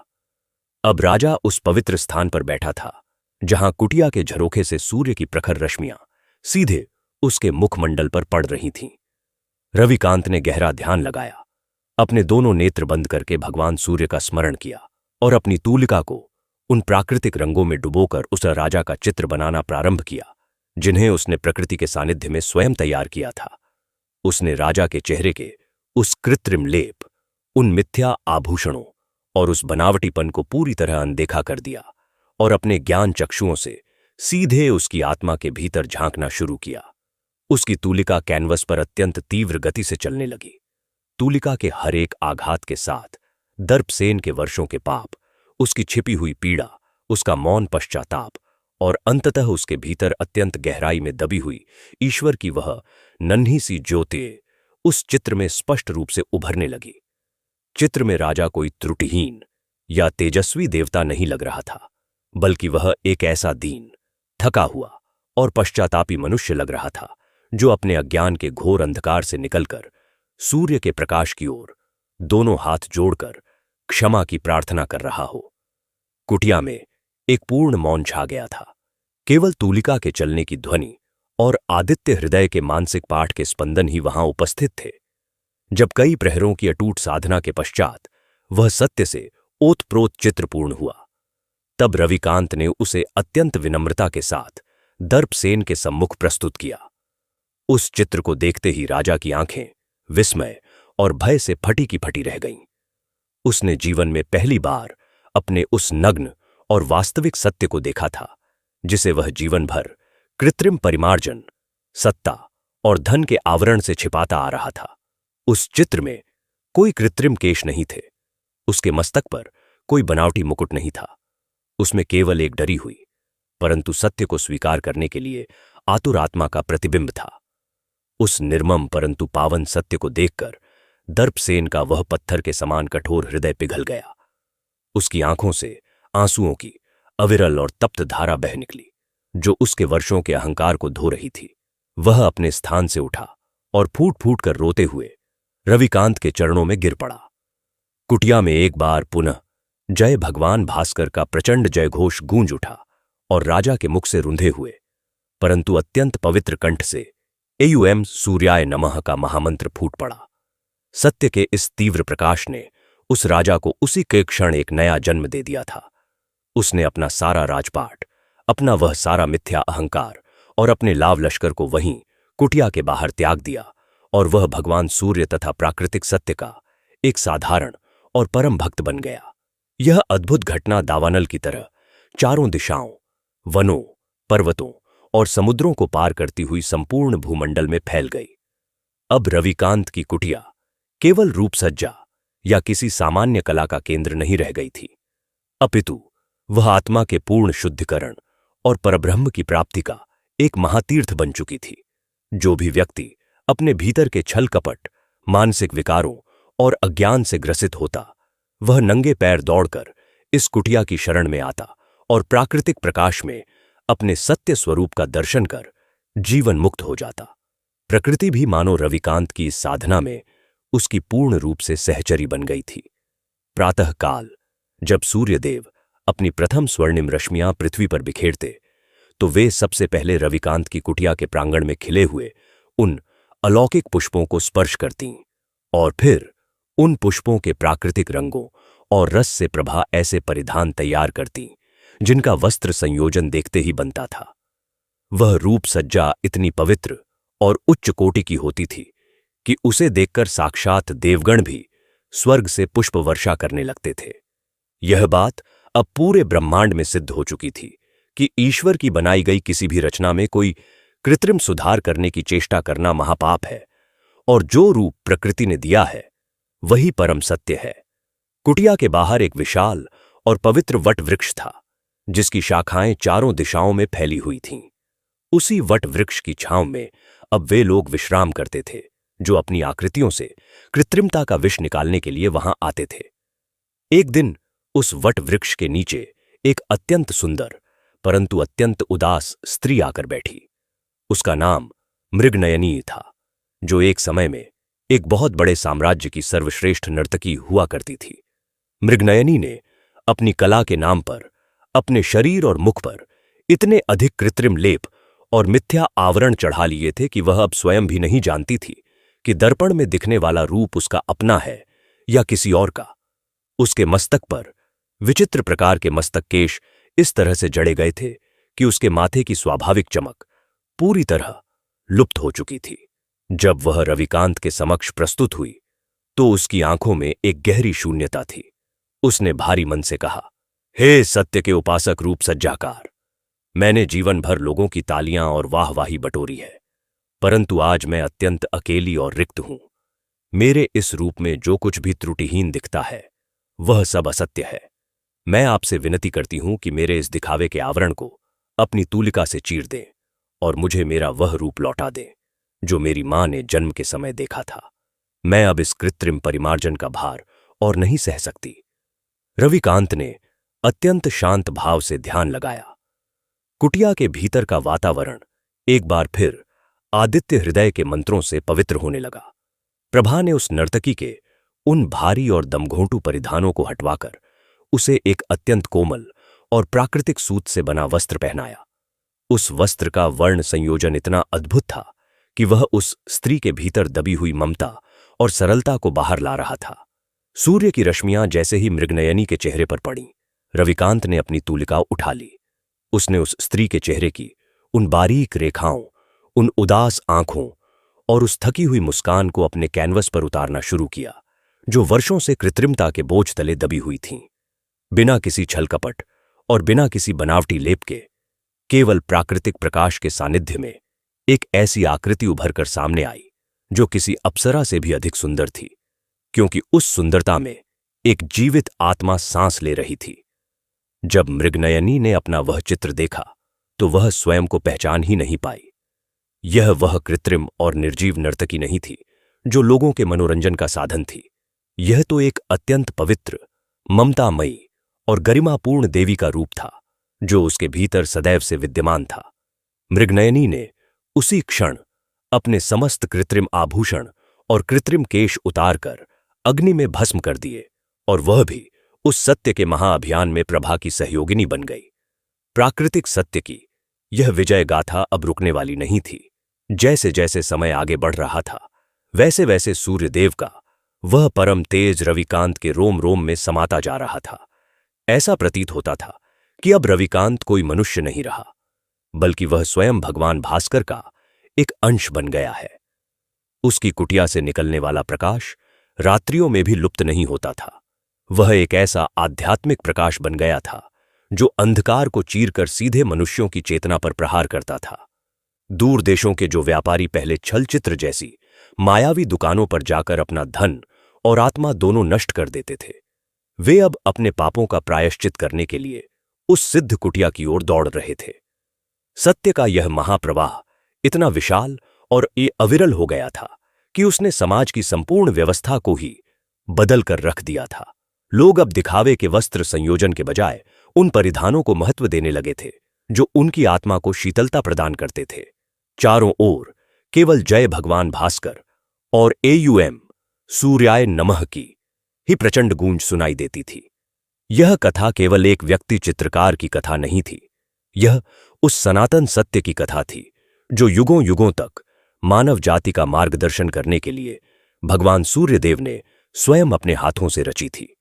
अब राजा उस पवित्र स्थान पर बैठा था जहां कुटिया के झरोखे से सूर्य की प्रखर रश्मियां सीधे उसके मुखमंडल पर पड़ रही थीं। रविकांत ने गहरा ध्यान लगाया, अपने दोनों नेत्र बंद करके भगवान सूर्य का स्मरण किया और अपनी तूलिका को उन प्राकृतिक रंगों में डुबोकर उस राजा का चित्र बनाना प्रारंभ किया जिन्हें उसने प्रकृति के सानिध्य में स्वयं तैयार किया था। उसने राजा के चेहरे के उस कृत्रिम लेप, उन मिथ्या आभूषणों और उस बनावटीपन को पूरी तरह अनदेखा कर दिया और अपने ज्ञान चक्षुओं से सीधे उसकी आत्मा के भीतर झांकना शुरू किया। उसकी तूलिका कैनवस पर अत्यंत तीव्र गति से चलने लगी। तूलिका के हर एक आघात के साथ दर्पसेन के वर्षों के पाप, उसकी छिपी हुई पीड़ा, उसका मौन पश्चाताप और अंततः उसके भीतर अत्यंत गहराई में दबी हुई ईश्वर की वह नन्ही सी ज्योति उस चित्र में स्पष्ट रूप से उभरने लगी। चित्र में राजा कोई त्रुटिहीन या तेजस्वी देवता नहीं लग रहा था, बल्कि वह एक ऐसा दीन, थका हुआ और पश्चातापी मनुष्य लग रहा था जो अपने अज्ञान के घोर अंधकार से निकलकर सूर्य के प्रकाश की ओर दोनों हाथ जोड़कर क्षमा की प्रार्थना कर रहा हो। कुटिया में एक पूर्ण मौन छा गया था। केवल तूलिका के चलने की ध्वनि और आदित्य हृदय के मानसिक पाठ के स्पंदन ही वहां उपस्थित थे। जब कई प्रहरों की अटूट साधना के पश्चात वह सत्य से ओतप्रोत चित्र पूर्ण हुआ, तब रविकांत ने उसे अत्यंत विनम्रता के साथ दर्पसेन के सम्मुख प्रस्तुत किया। उस चित्र को देखते ही राजा की आंखें विस्मय और भय से फटी की फटी रह गईं। उसने जीवन में पहली बार अपने उस नग्न और वास्तविक सत्य को देखा था, जिसे वह जीवन भर कृत्रिम परिमार्जन, सत्ता और धन के आवरण से छिपाता आ रहा था। उस चित्र में कोई कृत्रिम केश नहीं थे, उसके मस्तक पर कोई बनावटी मुकुट नहीं था। उसमें केवल एक डरी हुई परंतु सत्य को स्वीकार करने के लिए आतुर आत्मा का प्रतिबिंब था। उस निर्मम परंतु पावन सत्य को देखकर दर्पसेन का वह पत्थर के समान कठोर हृदय पिघल गया। उसकी आंखों से आंसुओं की अविरल और तप्त धारा बह निकली, जो उसके वर्षों के अहंकार को धो रही थी। वह अपने स्थान से उठा और फूट फूट कर रोते हुए रविकांत के चरणों में गिर पड़ा। कुटिया में एक बार पुनः जय भगवान भास्कर का प्रचंड जयघोष गूंज उठा और राजा के मुख से रुंधे हुए परंतु अत्यंत पवित्र कंठ से एयुएम सूर्याय नमः का महामंत्र फूट पड़ा। सत्य के इस तीव्र प्रकाश ने उस राजा को उसी के क्षण एक नया जन्म दे दिया था। उसने अपना सारा राजपाट, अपना वह सारा मिथ्या अहंकार और अपने लाव लश्कर को वहीं कुटिया के बाहर त्याग दिया और वह भगवान सूर्य तथा प्राकृतिक सत्य का एक साधारण और परम भक्त बन गया। यह अद्भुत घटना दावानल की तरह चारों दिशाओं, वनों, पर्वतों और समुद्रों को पार करती हुई संपूर्ण भूमंडल में फैल गई। अब रविकांत की कुटिया केवल रूपसज्जा या किसी सामान्य कला का केंद्र नहीं रह गई थी, अपितु वह आत्मा के पूर्ण शुद्धिकरण और परब्रह्म की प्राप्ति का एक महातीर्थ बन चुकी थी। जो भी व्यक्ति अपने भीतर के छल कपट, मानसिक विकारों और अज्ञान से ग्रसित होता, वह नंगे पैर दौड़कर इस कुटिया की शरण में आता और प्राकृतिक प्रकाश में अपने सत्य स्वरूप का दर्शन कर जीवन मुक्त हो जाता। प्रकृति भी मानो रविकांत की इस साधना में उसकी पूर्ण रूप से सहचरी बन गई थी। प्रातः काल जब सूर्यदेव अपनी प्रथम स्वर्णिम रश्मियां पृथ्वी पर बिखेरते, तो वे सबसे पहले रविकांत की कुटिया के प्रांगण में खिले हुए उन अलौकिक पुष्पों को स्पर्श करतीं और फिर उन पुष्पों के प्राकृतिक रंगों और रस से प्रभा ऐसे परिधान तैयार करतीं जिनका वस्त्र संयोजन देखते ही बनता था। वह रूप सज्जा इतनी पवित्र और उच्च कोटि की होती थी कि उसे देखकर साक्षात देवगण भी स्वर्ग से पुष्प वर्षा करने लगते थे। यह बात अब पूरे ब्रह्मांड में सिद्ध हो चुकी थी कि ईश्वर की बनाई गई किसी भी रचना में कोई कृत्रिम सुधार करने की चेष्टा करना महापाप है और जो रूप प्रकृति ने दिया है वही परम सत्य है। कुटिया के बाहर एक विशाल और पवित्र वट वृक्ष था, जिसकी शाखाएं चारों दिशाओं में फैली हुई थीं। उसी वट वृक्ष की छांव में अब वे लोग विश्राम करते थे जो अपनी आकृतियों से कृत्रिमता का विष निकालने के लिए वहां आते थे। एक दिन उस वट वृक्ष के नीचे एक अत्यंत सुंदर परंतु अत्यंत उदास स्त्री आकर बैठी। उसका नाम मृगनयनी था, जो एक समय में एक बहुत बड़े साम्राज्य की सर्वश्रेष्ठ नर्तकी हुआ करती थी। मृगनयनी ने अपनी कला के नाम पर अपने शरीर और मुख पर इतने अधिक कृत्रिम लेप और मिथ्या आवरण चढ़ा लिए थे कि वह अब स्वयं भी नहीं जानती थी कि दर्पण में दिखने वाला रूप उसका अपना है या किसी और का। उसके मस्तक पर विचित्र प्रकार के मस्तक केश इस तरह से जड़े गए थे कि उसके माथे की स्वाभाविक चमक पूरी तरह लुप्त हो चुकी थी। जब वह रविकांत के समक्ष प्रस्तुत हुई तो उसकी आंखों में एक गहरी शून्यता थी। उसने भारी मन से कहा, हे सत्य के उपासक रूप सज्जाकार, मैंने जीवन भर लोगों की तालियां और वाहवाही बटोरी है, परंतु आज मैं अत्यंत अकेली और रिक्त हूं। मेरे इस रूप में जो कुछ भी त्रुटिहीन दिखता है वह सब असत्य है। मैं आपसे विनती करती हूं कि मेरे इस दिखावे के आवरण को अपनी तूलिका से चीर दें और मुझे मेरा वह रूप लौटा दें जो मेरी मां ने जन्म के समय देखा था। मैं अब इस कृत्रिम परिमार्जन का भार और नहीं सह सकती। रविकांत ने अत्यंत शांत भाव से ध्यान लगाया। कुटिया के भीतर का वातावरण एक बार फिर आदित्य हृदय के मंत्रों से पवित्र होने लगा। प्रभा ने उस नर्तकी के उन भारी और दमघोंटू परिधानों को हटवाकर उसे एक अत्यंत कोमल और प्राकृतिक सूत से बना वस्त्र पहनाया। उस वस्त्र का वर्ण संयोजन इतना अद्भुत था कि वह उस स्त्री के भीतर दबी हुई ममता और सरलता को बाहर ला रहा था। सूर्य की रश्मियां जैसे ही मृगनयनी के चेहरे पर पड़ीं, रविकांत ने अपनी तूलिका उठा ली। उसने उस स्त्री के चेहरे की उन बारीक रेखाओं, उन उदास आंखों और उस थकी हुई मुस्कान को अपने कैनवस पर उतारना शुरू किया, जो वर्षों से कृत्रिमता के बोझ तले दबी हुई थीं। बिना किसी छलकपट और बिना किसी बनावटी लेप के, केवल प्राकृतिक प्रकाश के सानिध्य में एक ऐसी आकृति उभरकर सामने आई जो किसी अप्सरा से भी अधिक सुंदर थी, क्योंकि उस सुंदरता में एक जीवित आत्मा सांस ले रही थी। जब मृगनयनी ने अपना वह चित्र देखा तो वह स्वयं को पहचान ही नहीं पाई। यह वह कृत्रिम और निर्जीव नर्तकी नहीं थी जो लोगों के मनोरंजन का साधन थी। यह तो एक अत्यंत पवित्र, ममतामयी और गरिमापूर्ण देवी का रूप था, जो उसके भीतर सदैव से विद्यमान था। मृगनयनी ने उसी क्षण अपने समस्त कृत्रिम आभूषण और कृत्रिम केश उतारकर अग्नि में भस्म कर दिए, और वह भी उस सत्य के महाअभियान में प्रभा की सहयोगिनी बन गई। प्राकृतिक सत्य की यह विजय गाथा अब रुकने वाली नहीं थी। जैसे जैसे समय आगे बढ़ रहा था, वैसे वैसे सूर्यदेव का वह परम तेज रविकांत के रोम रोम में समाता जा रहा था। ऐसा प्रतीत होता था कि अब रविकांत कोई मनुष्य नहीं रहा, बल्कि वह स्वयं भगवान भास्कर का एक अंश बन गया है। उसकी कुटिया से निकलने वाला प्रकाश रात्रियों में भी लुप्त नहीं होता था। वह एक ऐसा आध्यात्मिक प्रकाश बन गया था जो अंधकार को चीरकर सीधे मनुष्यों की चेतना पर प्रहार करता था। दूर देशों के जो व्यापारी पहले छलचित्र जैसी मायावी दुकानों पर जाकर अपना धन और आत्मा दोनों नष्ट कर देते थे, वे अब अपने पापों का प्रायश्चित करने के लिए उस सिद्ध कुटिया की ओर दौड़ रहे थे। सत्य का यह महाप्रवाह इतना विशाल और अविरल हो गया था कि उसने समाज की संपूर्ण व्यवस्था को ही बदल कर रख दिया था। लोग अब दिखावे के वस्त्र संयोजन के बजाय उन परिधानों को महत्व देने लगे थे जो उनकी आत्मा को शीतलता प्रदान करते थे। चारों ओर केवल जय भगवान भास्कर और एयुएम सूर्याय नमः की ही प्रचंड गूंज सुनाई देती थी। यह कथा केवल एक व्यक्ति चित्रकार की कथा नहीं थी, यह उस सनातन सत्य की कथा थी जो युगों युगों तक मानव जाति का मार्गदर्शन करने के लिए भगवान सूर्यदेव ने स्वयं अपने हाथों से रची थी।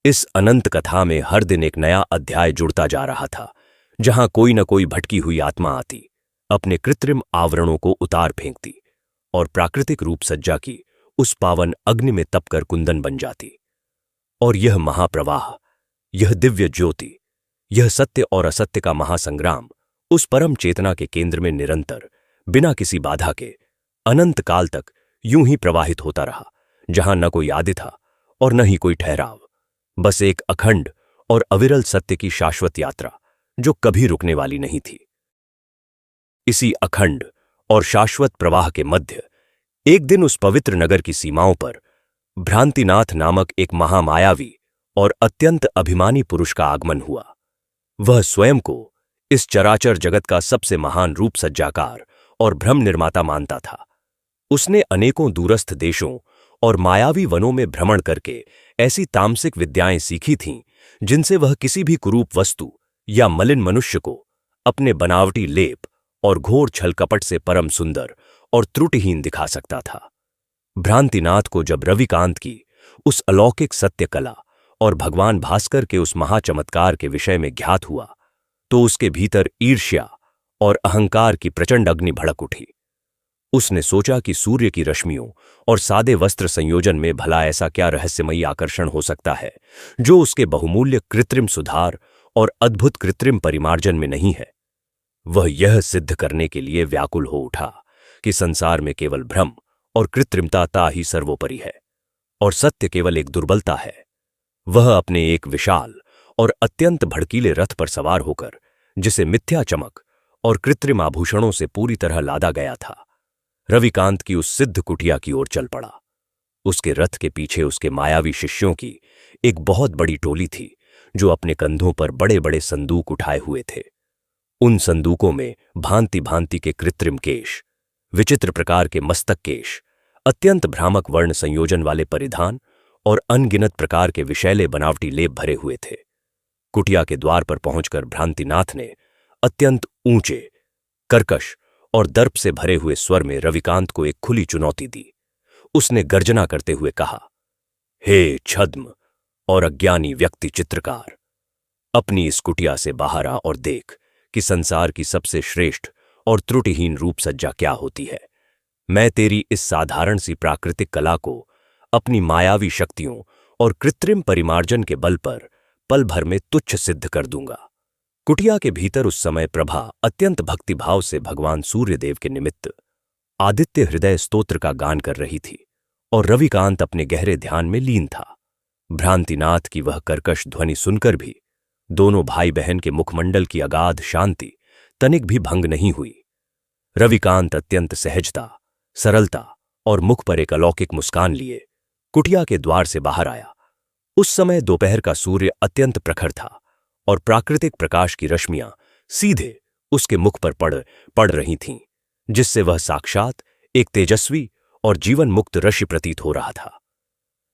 इस अनंत कथा में हर दिन एक नया अध्याय जुड़ता जा रहा था, जहां कोई न कोई भटकी हुई आत्मा आती, अपने कृत्रिम आवरणों को उतार फेंकती और प्राकृतिक रूप सज्जा की उस पावन अग्नि में तपकर कुंदन बन जाती। और यह महाप्रवाह, यह दिव्य ज्योति, यह सत्य और असत्य का महासंग्राम उस परम चेतना के केंद्र में निरंतर, बिना किसी बाधा के, अनंत काल तक यूं ही प्रवाहित होता रहा, जहां न कोई आदि था और न ही कोई ठहराव, बस एक अखंड और अविरल सत्य की शाश्वत यात्रा जो कभी रुकने वाली नहीं थी। इसी अखंड और शाश्वत प्रवाह के मध्य एक दिन उस पवित्र नगर की सीमाओं पर भ्रांतिनाथ नामक एक महामायावी और अत्यंत अभिमानी पुरुष का आगमन हुआ। वह स्वयं को इस चराचर जगत का सबसे महान रूप सज्जाकार और भ्रम निर्माता मानता था। उसने अनेकों दूरस्थ देशों और मायावी वनों में भ्रमण करके ऐसी तामसिक विद्याएं सीखी थीं जिनसे वह किसी भी कुरूप वस्तु या मलिन मनुष्य को अपने बनावटी लेप और घोर छलकपट से परम सुंदर और त्रुटिहीन दिखा सकता था। भ्रांतिनाथ को जब रविकांत की उस अलौकिक सत्य कला और भगवान भास्कर के उस महाचमत्कार के विषय में ज्ञात हुआ, तो उसके भीतर ईर्ष्या और अहंकार की प्रचंड अग्नि भड़क उठी। उसने सोचा कि सूर्य की रश्मियों और सादे वस्त्र संयोजन में भला ऐसा क्या रहस्यमयी आकर्षण हो सकता है जो उसके बहुमूल्य कृत्रिम सुधार और अद्भुत कृत्रिम परिमार्जन में नहीं है। वह यह सिद्ध करने के लिए व्याकुल हो उठा कि संसार में केवल भ्रम और कृत्रिमता ही सर्वोपरि है और सत्य केवल एक दुर्बलता है। वह अपने एक विशाल और अत्यंत भड़कीले रथ पर सवार होकर, जिसे मिथ्या चमक और कृत्रिम आभूषणों से पूरी तरह लादा गया था, रविकांत की उस सिद्ध कुटिया की ओर चल पड़ा। उसके रथ के पीछे उसके मायावी शिष्यों की एक बहुत बड़ी टोली थी जो अपने कंधों पर बड़े बड़े संदूक उठाए हुए थे। उन संदूकों में भांति भांति के कृत्रिम केश, विचित्र प्रकार के मस्तक केश, अत्यंत भ्रामक वर्ण संयोजन वाले परिधान और अनगिनत प्रकार के विषैले बनावटी लेप भरे हुए थे। कुटिया के द्वार पर पहुंचकर भ्रांतिनाथ ने अत्यंत ऊंचे, कर्कश और दर्प से भरे हुए स्वर में रविकांत को एक खुली चुनौती दी। उसने गर्जना करते हुए कहा, हे छद्म और अज्ञानी व्यक्ति चित्रकार, अपनी इस कुटिया से बाहर आ और देख कि संसार की सबसे श्रेष्ठ और त्रुटिहीन रूप सज्जा क्या होती है। मैं तेरी इस साधारण सी प्राकृतिक कला को अपनी मायावी शक्तियों और कृत्रिम परिमार्जन के बल पर पल भर में तुच्छ सिद्ध कर दूंगा। कुटिया के भीतर उस समय प्रभा अत्यंत भक्तिभाव से भगवान सूर्यदेव के निमित्त आदित्य हृदय स्तोत्र का गान कर रही थी और रविकांत अपने गहरे ध्यान में लीन था। भ्रांतिनाथ की वह कर्कश ध्वनि सुनकर भी दोनों भाई बहन के मुखमंडल की अगाध शांति तनिक भी भंग नहीं हुई। रविकांत अत्यंत सहजता, सरलता और मुख पर एक अलौकिक मुस्कान लिए कुटिया के द्वार से बाहर आया। उस समय दोपहर का सूर्य अत्यंत प्रखर था और प्राकृतिक प्रकाश की रश्मियां सीधे उसके मुख पर पड़ रही थीं, जिससे वह साक्षात एक तेजस्वी और जीवन मुक्त ऋषि प्रतीत हो रहा था।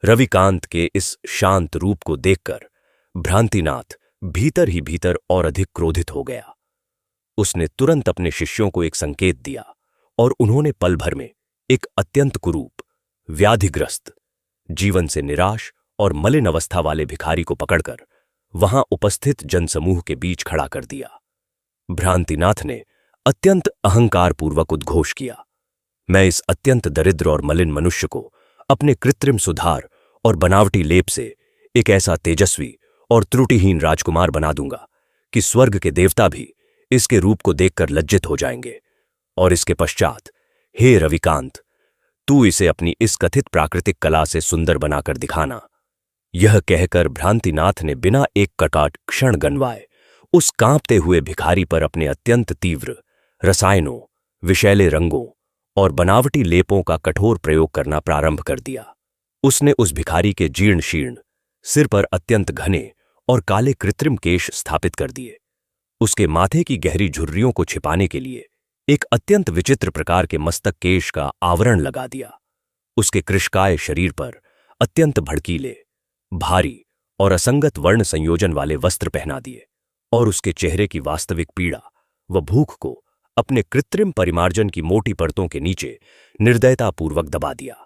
रविकांत के इस शांत रूप को देखकर भ्रांतिनाथ भीतर ही भीतर और अधिक क्रोधित हो गया। उसने तुरंत अपने शिष्यों को एक संकेत दिया और उन्होंने पल भर में एक अत्यंत कुरूप, व्याधिग्रस्त, जीवन से निराश और मलिन अवस्था वाले भिखारी को पकड़कर वहां उपस्थित जनसमूह के बीच खड़ा कर दिया। भ्रांतिनाथ ने अत्यंत अहंकारपूर्वक उद्घोष किया, मैं इस अत्यंत दरिद्र और मलिन मनुष्य को अपने कृत्रिम सुधार और बनावटी लेप से एक ऐसा तेजस्वी और त्रुटिहीन राजकुमार बना दूंगा कि स्वर्ग के देवता भी इसके रूप को देखकर लज्जित हो जाएंगे। और इसके पश्चात, हे रविकांत, तू इसे अपनी इस कथित प्राकृतिक कला से सुंदर बनाकर दिखाना। यह कहकर भ्रांतिनाथ ने बिना एक कटाट क्षण गनवाए उस कांपते हुए भिखारी पर अपने अत्यंत तीव्र रसायनों, विषैले रंगों और बनावटी लेपों का कठोर प्रयोग करना प्रारंभ कर दिया। उसने उस भिखारी के जीर्ण शीर्ण सिर पर अत्यंत घने और काले कृत्रिम केश स्थापित कर दिए। उसके माथे की गहरी झुर्रियों को छिपाने के लिए एक अत्यंत विचित्र प्रकार के मस्तक केश का आवरण लगा दिया। उसके कृशकाय शरीर पर अत्यंत भड़कीले, भारी और असंगत वर्ण संयोजन वाले वस्त्र पहना दिए और उसके चेहरे की वास्तविक पीड़ा व भूख को अपने कृत्रिम परिमार्जन की मोटी परतों के नीचे निर्दयतापूर्वक दबा दिया।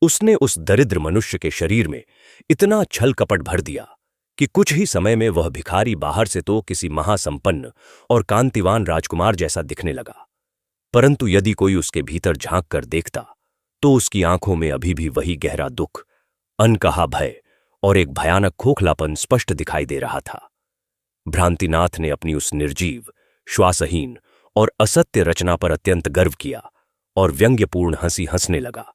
उसने उस दरिद्र मनुष्य के शरीर में इतना छल कपट भर दिया कि कुछ ही समय में वह भिखारी बाहर से तो किसी महासंपन्न और कांतिवान राजकुमार जैसा दिखने लगा, परंतु यदि कोई उसके भीतर झांक कर देखता तो उसकी आंखों में अभी भी वही गहरा दुख, अनकहा भय और एक भयानक खोखलापन स्पष्ट दिखाई दे रहा था। भ्रांतिनाथ ने अपनी उस निर्जीव, श्वासहीन और असत्य रचना पर अत्यंत गर्व किया और व्यंग्यपूर्ण हंसी हंसने लगा।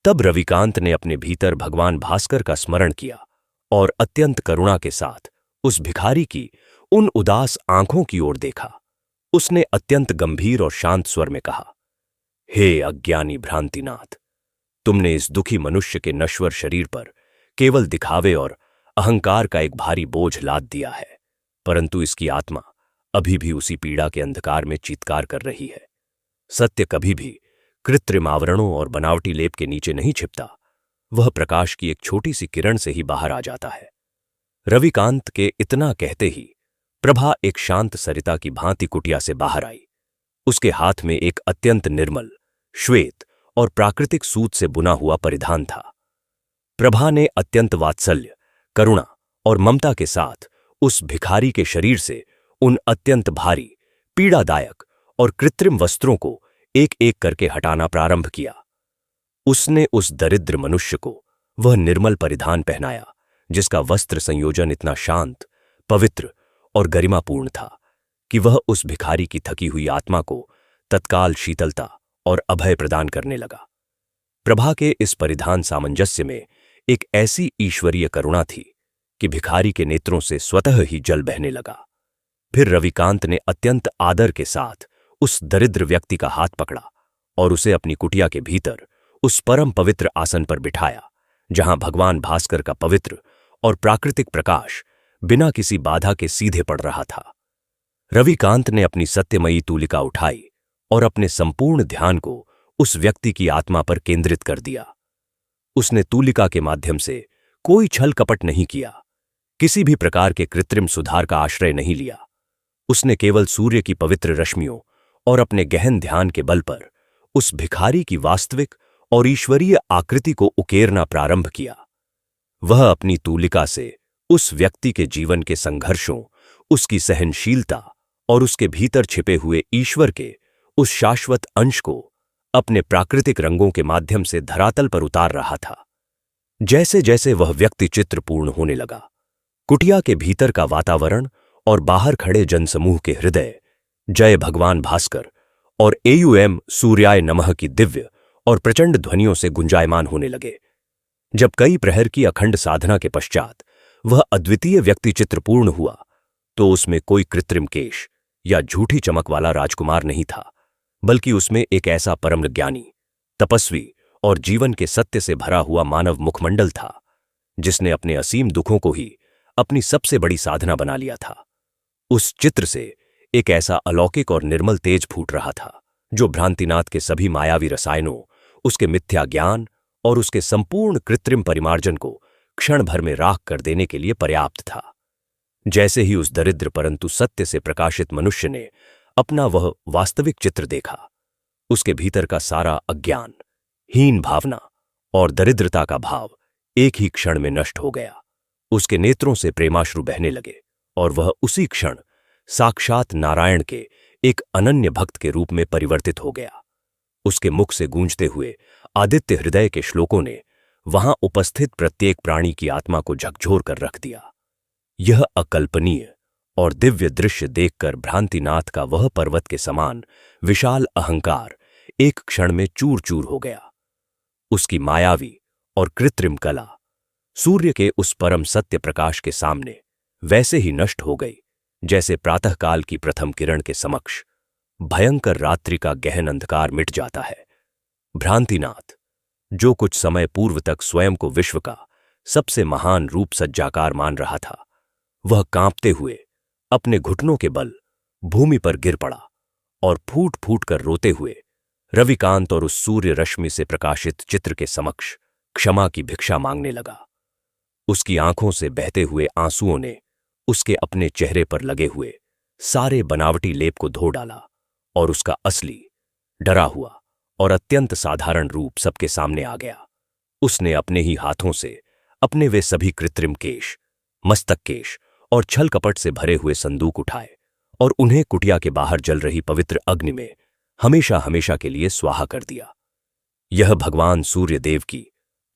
तब रविकांत ने अपने भीतर भगवान भास्कर का स्मरण किया और अत्यंत करुणा के साथ उस भिखारी की उन उदास आंखों की ओर देखा। उसने अत्यंत गंभीर और शांत स्वर में कहा, हे अज्ञानी भ्रांतिनाथ, तुमने इस दुखी मनुष्य के नश्वर शरीर पर केवल दिखावे और अहंकार का एक भारी बोझ लाद दिया है, परंतु इसकी आत्मा अभी भी उसी पीड़ा के अंधकार में चीत्कार कर रही है। सत्य कभी भी कृत्रिम आवरणों और बनावटी लेप के नीचे नहीं छिपता, वह प्रकाश की एक छोटी सी किरण से ही बाहर आ जाता है। रविकांत के इतना कहते ही प्रभा एक शांत सरिता की भांति कुटिया से बाहर आई। उसके हाथ में एक अत्यंत निर्मल, श्वेत और प्राकृतिक सूत से बुना हुआ परिधान था। प्रभा ने अत्यंत वात्सल्य, करुणा और ममता के साथ उस भिखारी के शरीर से उन अत्यंत भारी, पीड़ादायक और कृत्रिम वस्त्रों को एक एक करके हटाना प्रारंभ किया। उसने उस दरिद्र मनुष्य को वह निर्मल परिधान पहनाया जिसका वस्त्र संयोजन इतना शांत, पवित्र और गरिमापूर्ण था कि वह उस भिखारी की थकी हुई आत्मा को तत्काल शीतलता और अभय प्रदान करने लगा। प्रभा के इस परिधान सामंजस्य में एक ऐसी ईश्वरीय करुणा थी कि भिखारी के नेत्रों से स्वतः ही जल बहने लगा। फिर रविकांत ने अत्यंत आदर के साथ उस दरिद्र व्यक्ति का हाथ पकड़ा और उसे अपनी कुटिया के भीतर उस परम पवित्र आसन पर बिठाया जहां भगवान भास्कर का पवित्र और प्राकृतिक प्रकाश बिना किसी बाधा के सीधे पड़ रहा था। रविकांत ने अपनी सत्यमयी तूलिका उठाई और अपने संपूर्ण ध्यान को उस व्यक्ति की आत्मा पर केंद्रित कर दिया। उसने तूलिका के माध्यम से कोई छल कपट नहीं किया, किसी भी प्रकार के कृत्रिम सुधार का आश्रय नहीं लिया। उसने केवल सूर्य की पवित्र रश्मियों और अपने गहन ध्यान के बल पर उस भिखारी की वास्तविक और ईश्वरीय आकृति को उकेरना प्रारंभ किया। वह अपनी तूलिका से उस व्यक्ति के जीवन के संघर्षों, उसकी सहनशीलता और उसके भीतर छिपे हुए ईश्वर के उस शाश्वत अंश को अपने प्राकृतिक रंगों के माध्यम से धरातल पर उतार रहा था। जैसे जैसे वह व्यक्ति चित्र पूर्ण होने लगा, कुटिया के भीतर का वातावरण और बाहर खड़े जनसमूह के हृदय जय भगवान भास्कर और एयुएम सूर्याय नमः की दिव्य और प्रचंड ध्वनियों से गुंजायमान होने लगे। जब कई प्रहर की अखंड साधना के पश्चात वह अद्वितीय व्यक्ति चित्र पूर्ण हुआ, तो उसमें कोई कृत्रिम केश या झूठी चमक वाला राजकुमार नहीं था, बल्कि उसमें एक ऐसा परम ज्ञानी, तपस्वी और जीवन के सत्य से भरा हुआ मानव मुखमंडल था, जिसने अपने असीम दुखों को ही अपनी सबसे बड़ी साधना बना लिया था। उस चित्र से एक ऐसा अलौकिक और निर्मल तेज फूट रहा था, जो भ्रांतिनाथ के सभी मायावी रसायनों, उसके मिथ्या ज्ञान और उसके संपूर्ण कृत्रिम परिमार्जन को क्षण भर में राख कर देने के लिए पर्याप्त था। जैसे ही उस दरिद्र परंतु सत्य से प्रकाशित मनुष्य ने अपना वह वास्तविक चित्र देखा, उसके भीतर का सारा अज्ञान, हीन भावना और दरिद्रता का भाव एक ही क्षण में नष्ट हो गया। उसके नेत्रों से प्रेमाश्रु बहने लगे और वह उसी क्षण साक्षात नारायण के एक अनन्य भक्त के रूप में परिवर्तित हो गया। उसके मुख से गूंजते हुए आदित्य हृदय के श्लोकों ने वहां उपस्थित प्रत्येक प्राणी की आत्मा को झकझोर कर रख दिया। यह अकल्पनीय और दिव्य दृश्य देखकर भ्रांतिनाथ का वह पर्वत के समान विशाल अहंकार एक क्षण में चूर चूर हो गया। उसकी मायावी और कृत्रिम कला सूर्य के उस परम सत्य प्रकाश के सामने वैसे ही नष्ट हो गई, जैसे प्रातःकाल की प्रथम किरण के समक्ष भयंकर रात्रि का गहन अंधकार मिट जाता है। भ्रांतिनाथ, जो कुछ समय पूर्व तक स्वयं को विश्व का सबसे महान रूप सज्जाकार मान रहा था, वह कांपते हुए अपने घुटनों के बल भूमि पर गिर पड़ा और फूट फूट कर रोते हुए रविकांत और उस सूर्य रश्मि से प्रकाशित चित्र के समक्ष क्षमा की भिक्षा मांगने लगा। उसकी आंखों से बहते हुए आंसुओं ने उसके अपने चेहरे पर लगे हुए सारे बनावटी लेप को धो डाला और उसका असली, डरा हुआ और अत्यंत साधारण रूप सबके सामने आ गया। उसने अपने ही हाथों से अपने वे सभी कृत्रिम केश, मस्तक केश और छल कपट से भरे हुए संदूक उठाए और उन्हें कुटिया के बाहर जल रही पवित्र अग्नि में हमेशा हमेशा के लिए स्वाहा कर दिया। यह भगवान सूर्यदेव की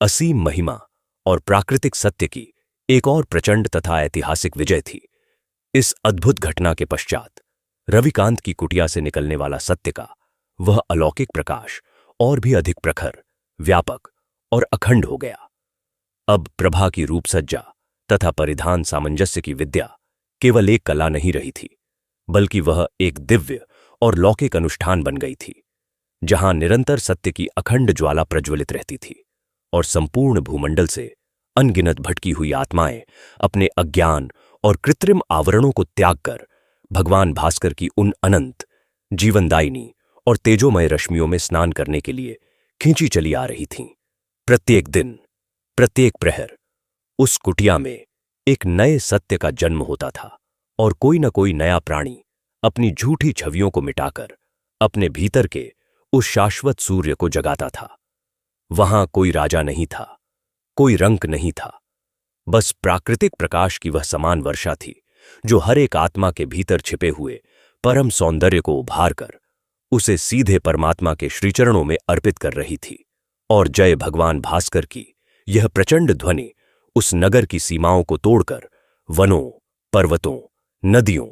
असीम महिमा और प्राकृतिक सत्य की एक और प्रचंड तथा ऐतिहासिक विजय थी। इस अद्भुत घटना के पश्चात रविकांत की कुटिया से निकलने वाला सत्य का वह अलौकिक प्रकाश और भी अधिक प्रखर, व्यापक और अखंड हो गया। अब प्रभा की रूपसज्जा तथा परिधान सामंजस्य की विद्या केवल एक कला नहीं रही थी, बल्कि वह एक दिव्य और लौकिक अनुष्ठान बन गई थी, जहां निरंतर सत्य की अखंड ज्वाला प्रज्वलित रहती थी और संपूर्ण भूमंडल से अनगिनत भटकी हुई आत्माएं अपने अज्ञान और कृत्रिम आवरणों को त्याग कर भगवान भास्कर की उन अनंत, जीवनदायिनी और तेजोमय रश्मियों में स्नान करने के लिए खींची चली आ रही थीं। प्रत्येक दिन, प्रत्येक प्रहर उस कुटिया में एक नए सत्य का जन्म होता था और कोई न कोई नया प्राणी अपनी झूठी छवियों को मिटाकर अपने भीतर के उस शाश्वत सूर्य को जगाता था। वहां कोई राजा नहीं था, कोई रंक नहीं था, बस प्राकृतिक प्रकाश की वह समान वर्षा थी, जो हर एक आत्मा के भीतर छिपे हुए परम सौंदर्य को उभार कर उसे सीधे परमात्मा के श्रीचरणों में अर्पित कर रही थी। और जय भगवान भास्कर की यह प्रचंड ध्वनि उस नगर की सीमाओं को तोड़कर वनों, पर्वतों, नदियों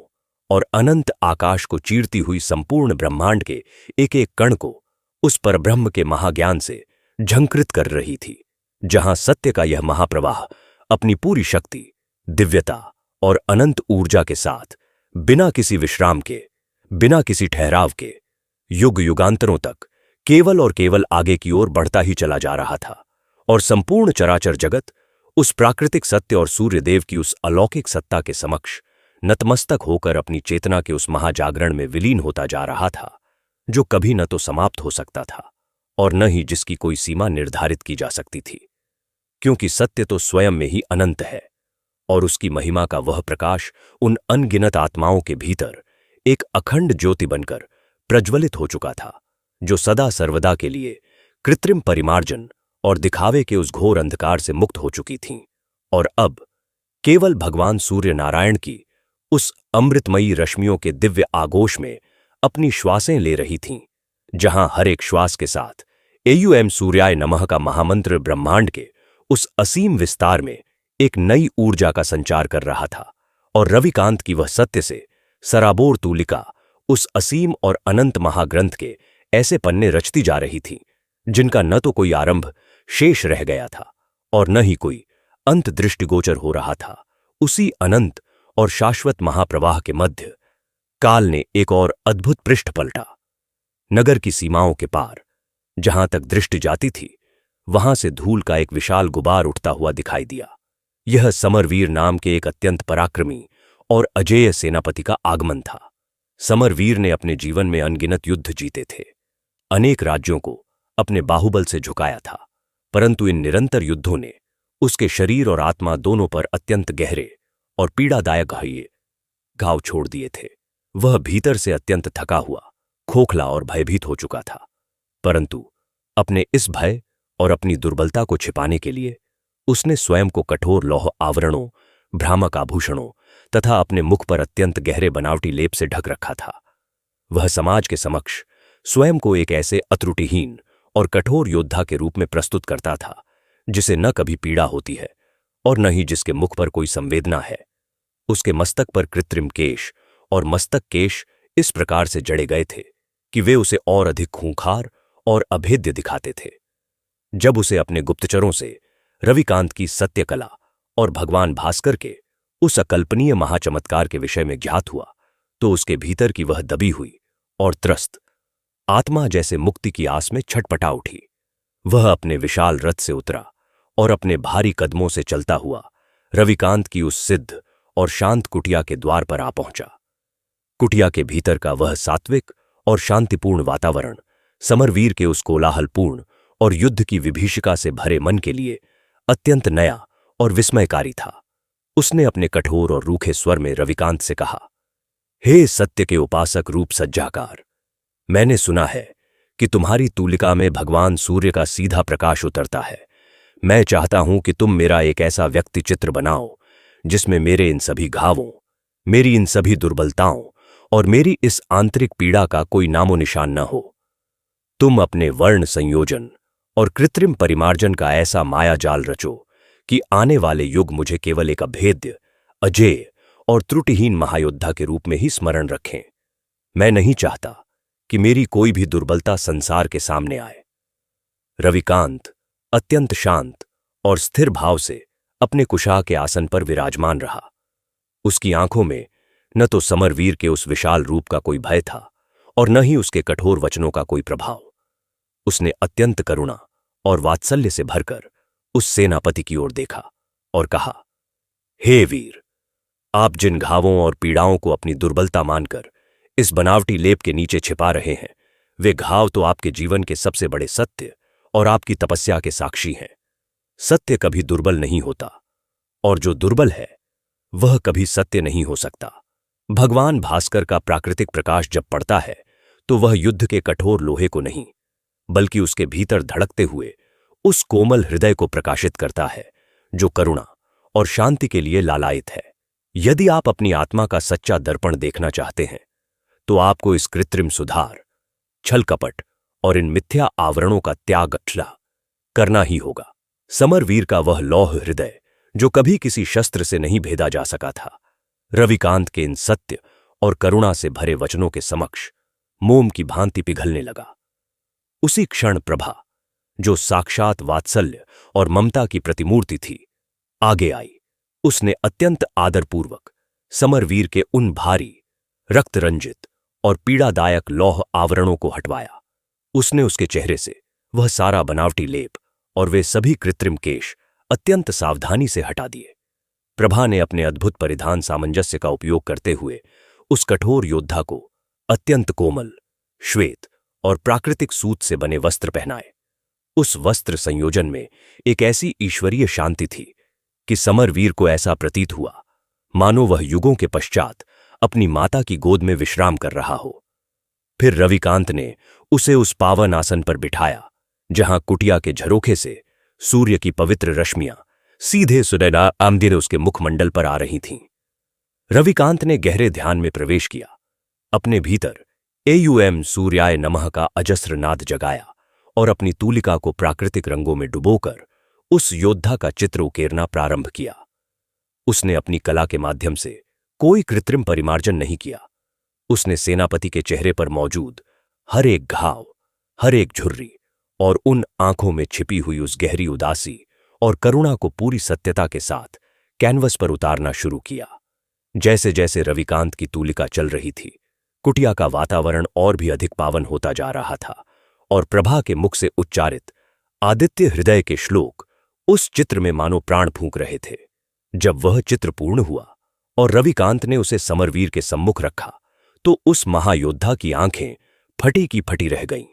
और अनंत आकाश को चीरती हुई संपूर्ण ब्रह्मांड के एक एक कण को उस परब्रह्म के महाज्ञान से झंकृत कर रही थी, जहां सत्य का यह महाप्रवाह अपनी पूरी शक्ति, दिव्यता और अनंत ऊर्जा के साथ बिना किसी विश्राम के, बिना किसी ठहराव के, युग युगांतरों तक केवल और केवल आगे की ओर बढ़ता ही चला जा रहा था। और संपूर्ण चराचर जगत उस प्राकृतिक सत्य और सूर्यदेव की उस अलौकिक सत्ता के समक्ष नतमस्तक होकर अपनी चेतना के उस महाजागरण में विलीन होता जा रहा था, जो कभी न तो समाप्त हो सकता था और न ही जिसकी कोई सीमा निर्धारित की जा सकती थी, क्योंकि सत्य तो स्वयं में ही अनंत है और उसकी महिमा का वह प्रकाश उन अनगिनत आत्माओं के भीतर एक अखंड ज्योति बनकर प्रज्वलित हो चुका था, जो सदा सर्वदा के लिए कृत्रिम परिमार्जन और दिखावे के उस घोर अंधकार से मुक्त हो चुकी थीं और अब केवल भगवान सूर्य नारायण की उस अमृतमयी रश्मियों के दिव्य आगोश में अपनी श्वासें ले रही थीं, जहां हर एक श्वास के साथ एयुएम सूर्याय नमः का महामंत्र ब्रह्मांड के उस असीम विस्तार में एक नई ऊर्जा का संचार कर रहा था। और रविकांत की वह सत्य से सराबोर तूलिका उस असीम और अनंत महाग्रंथ के ऐसे पन्ने रचती जा रही थी जिनका न तो कोई आरंभ शेष रह गया था और न ही कोई अंत दृष्टिगोचर हो रहा था। उसी अनंत और शाश्वत महाप्रवाह के मध्य काल ने एक और अद्भुत पृष्ठ पलटा। नगर की सीमाओं के पार जहां तक दृष्टि जाती थी वहां से धूल का एक विशाल गुबार उठता हुआ दिखाई दिया। यह समरवीर नाम के एक अत्यंत पराक्रमी और अजेय सेनापति का आगमन था। समरवीर ने अपने जीवन में अनगिनत युद्ध जीते थे, अनेक राज्यों को अपने बाहुबल से झुकाया था, परंतु इन निरंतर युद्धों ने उसके शरीर और आत्मा दोनों पर अत्यंत गहरे और पीड़ादायक घाव छोड़ दिए थे। वह भीतर से अत्यंत थका हुआ, खोखला और भयभीत हो चुका था, परंतु अपने इस भय और अपनी दुर्बलता को छिपाने के लिए उसने स्वयं को कठोर लौह आवरणों, भ्रामक आभूषणों तथा अपने मुख पर अत्यंत गहरे बनावटी लेप से ढक रखा था। वह समाज के समक्ष स्वयं को एक ऐसे अत्रुटिहीन और कठोर योद्धा के रूप में प्रस्तुत करता था जिसे न कभी पीड़ा होती है और न ही जिसके मुख पर कोई संवेदना है। उसके मस्तक पर कृत्रिम केश और मस्तक केश इस प्रकार से जड़े गए थे कि वे उसे और अधिक खूंखार और अभेद्य दिखाते थे। जब उसे अपने गुप्तचरों से रविकांत की सत्यकला और भगवान भास्कर के उस अकल्पनीय महाचमत्कार के विषय में ज्ञात हुआ तो उसके भीतर की वह दबी हुई और त्रस्त आत्मा जैसे मुक्ति की आस में छटपटा उठी। वह अपने विशाल रथ से उतरा और अपने भारी कदमों से चलता हुआ रविकांत की उस सिद्ध और शांत कुटिया के द्वार पर आ पहुंचा। कुटिया के भीतर का वह सात्विक और शांतिपूर्ण वातावरण समरवीर के उस कोलाहलपूर्ण और युद्ध की विभीषिका से भरे मन के लिए अत्यंत नया और विस्मयकारी था। उसने अपने कठोर और रूखे स्वर में रविकांत से कहा, हे सत्य के उपासक रूप सज्जाकार, मैंने सुना है कि तुम्हारी तूलिका में भगवान सूर्य का सीधा प्रकाश उतरता है। मैं चाहता हूं कि तुम मेरा एक ऐसा व्यक्ति चित्र बनाओ जिसमें मेरे इन सभी घावों, मेरी इन सभी दुर्बलताओं और मेरी इस आंतरिक पीड़ा का कोई नामो निशान न हो। तुम अपने वर्ण संयोजन और कृत्रिम परिमार्जन का ऐसा माया जाल रचो कि आने वाले युग मुझे केवल एक अभेद्य, अजेय और त्रुटिहीन महायोद्धा के रूप में ही स्मरण रखें। मैं नहीं चाहता कि मेरी कोई भी दुर्बलता संसार के सामने आए। रविकांत अत्यंत शांत और स्थिर भाव से अपने कुशा के आसन पर विराजमान रहा। उसकी आंखों में न तो समरवीर के उस विशाल रूप का कोई भय था और न ही उसके कठोर वचनों का कोई प्रभाव। उसने अत्यंत करुणा और वात्सल्य से भरकर उस सेनापति की ओर देखा और कहा, हे वीर, आप जिन घावों और पीड़ाओं को अपनी दुर्बलता मानकर इस बनावटी लेप के नीचे छिपा रहे हैं, वे घाव तो आपके जीवन के सबसे बड़े सत्य और आपकी तपस्या के साक्षी हैं। सत्य कभी दुर्बल नहीं होता और जो दुर्बल है वह कभी सत्य नहीं हो सकता। भगवान भास्कर का प्राकृतिक प्रकाश जब पड़ता है तो वह युद्ध के कठोर लोहे को नहीं बल्कि उसके भीतर धड़कते हुए उस कोमल हृदय को प्रकाशित करता है जो करुणा और शांति के लिए लालायित है। यदि आप अपनी आत्मा का सच्चा दर्पण देखना चाहते हैं तो आपको इस कृत्रिम सुधार, छल कपट और इन मिथ्या आवरणों का त्याग करना ही होगा। समरवीर का वह लौह हृदय जो कभी किसी शस्त्र से नहीं भेदा जा सका था, रविकांत के इन सत्य और करुणा से भरे वचनों के समक्ष मोम की भांति पिघलने लगा। उसी क्षण प्रभा, जो साक्षात वात्सल्य और ममता की प्रतिमूर्ति थी, आगे आई। उसने अत्यंत आदरपूर्वक समरवीर के उन भारी, रक्तरंजित और पीड़ादायक लौह आवरणों को हटवाया। उसने उसके चेहरे से वह सारा बनावटी लेप और वे सभी कृत्रिम केश अत्यंत सावधानी से हटा दिए। प्रभा ने अपने अद्भुत परिधान सामंजस्य का उपयोग करते हुए उस कठोर योद्धा को अत्यंत कोमल, श्वेत और प्राकृतिक सूत से बने वस्त्र पहनाए। उस वस्त्र संयोजन में एक ऐसी ईश्वरीय शांति थी कि समरवीर को ऐसा प्रतीत हुआ मानो वह युगों के पश्चात अपनी माता की गोद में विश्राम कर रहा हो। फिर रविकांत ने उसे उस पावन आसन पर बिठाया जहां कुटिया के झरोखे से सूर्य की पवित्र रश्मियां सीधे सुनहरा आमदिर उसके मुखमंडल पर आ रही थीं। रविकांत ने गहरे ध्यान में प्रवेश किया। अपने भीतर एयुएम सूर्याय नमः का अजस्र नाद जगाया और अपनी तूलिका को प्राकृतिक रंगों में डुबोकर उस योद्धा का चित्र उकेरना प्रारंभ किया। उसने अपनी कला के माध्यम से कोई कृत्रिम परिमार्जन नहीं किया। उसने सेनापति के चेहरे पर मौजूद हर एक घाव, हर एक झुर्री और उन आंखों में छिपी हुई उस गहरी उदासी और करुणा को पूरी सत्यता के साथ कैनवस पर उतारना शुरू किया। जैसे जैसे रविकांत की तूलिका चल रही थी, कुटिया का वातावरण और भी अधिक पावन होता जा रहा था और प्रभा के मुख से उच्चारित आदित्य हृदय के श्लोक उस चित्र में मानो प्राण फूंक रहे थे। जब वह चित्र पूर्ण हुआ और रविकांत ने उसे समरवीर के सम्मुख रखा तो उस महायोद्धा की आंखें फटी की फटी रह गईं।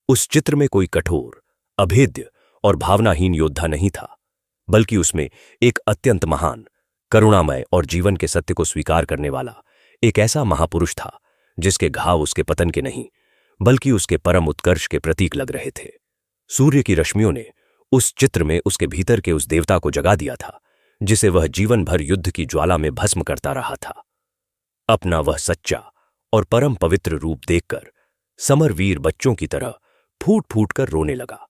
उस चित्र में कोई कठोर, अभेद्य और भावनाहीन योद्धा नहीं था, बल्कि उसमें एक अत्यंत महान, करुणामय और जीवन के सत्य को स्वीकार करने वाला एक ऐसा महापुरुष था जिसके घाव उसके पतन के नहीं बल्कि उसके परम उत्कर्ष के प्रतीक लग रहे थे। सूर्य की रश्मियों ने उस चित्र में उसके भीतर के उस देवता को जगा दिया था जिसे वह जीवन भर युद्ध की ज्वाला में भस्म करता रहा था। अपना वह सच्चा और परम पवित्र रूप देखकर समरवीर बच्चों की तरह फूट फूट कर रोने लगा।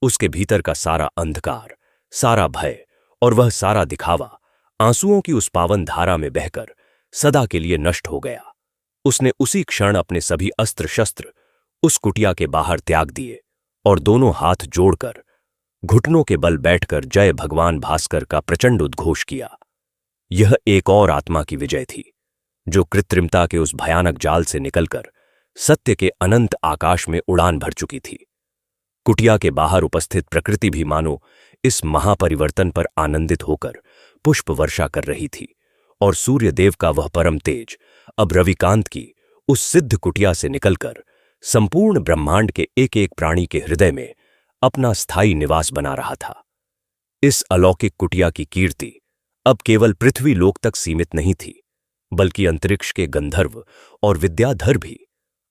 उसके भीतर का सारा अंधकार, सारा भय और वह सारा दिखावा आंसुओं की उस पावन धारा में बहकर सदा के लिए नष्ट हो गया। उसने उसी क्षण अपने सभी अस्त्र शस्त्र उस कुटिया के बाहर त्याग दिए और दोनों हाथ जोड़कर घुटनों के बल बैठकर जय भगवान भास्कर का प्रचंड उद्घोष किया। यह एक और आत्मा की विजय थी जो कृत्रिमता के उस भयानक जाल से निकलकर सत्य के अनंत आकाश में उड़ान भर चुकी थी। कुटिया के बाहर उपस्थित प्रकृति भी मानो इस महापरिवर्तन पर आनंदित होकर पुष्प वर्षा कर रही थी और सूर्यदेव का वह परम तेज अब रविकांत की उस सिद्ध कुटिया से निकलकर संपूर्ण ब्रह्मांड के एक एक प्राणी के हृदय में अपना स्थायी निवास बना रहा था। इस अलौकिक कुटिया की कीर्ति अब केवल पृथ्वी लोक तक सीमित नहीं थी, बल्कि अंतरिक्ष के गंधर्व और विद्याधर भी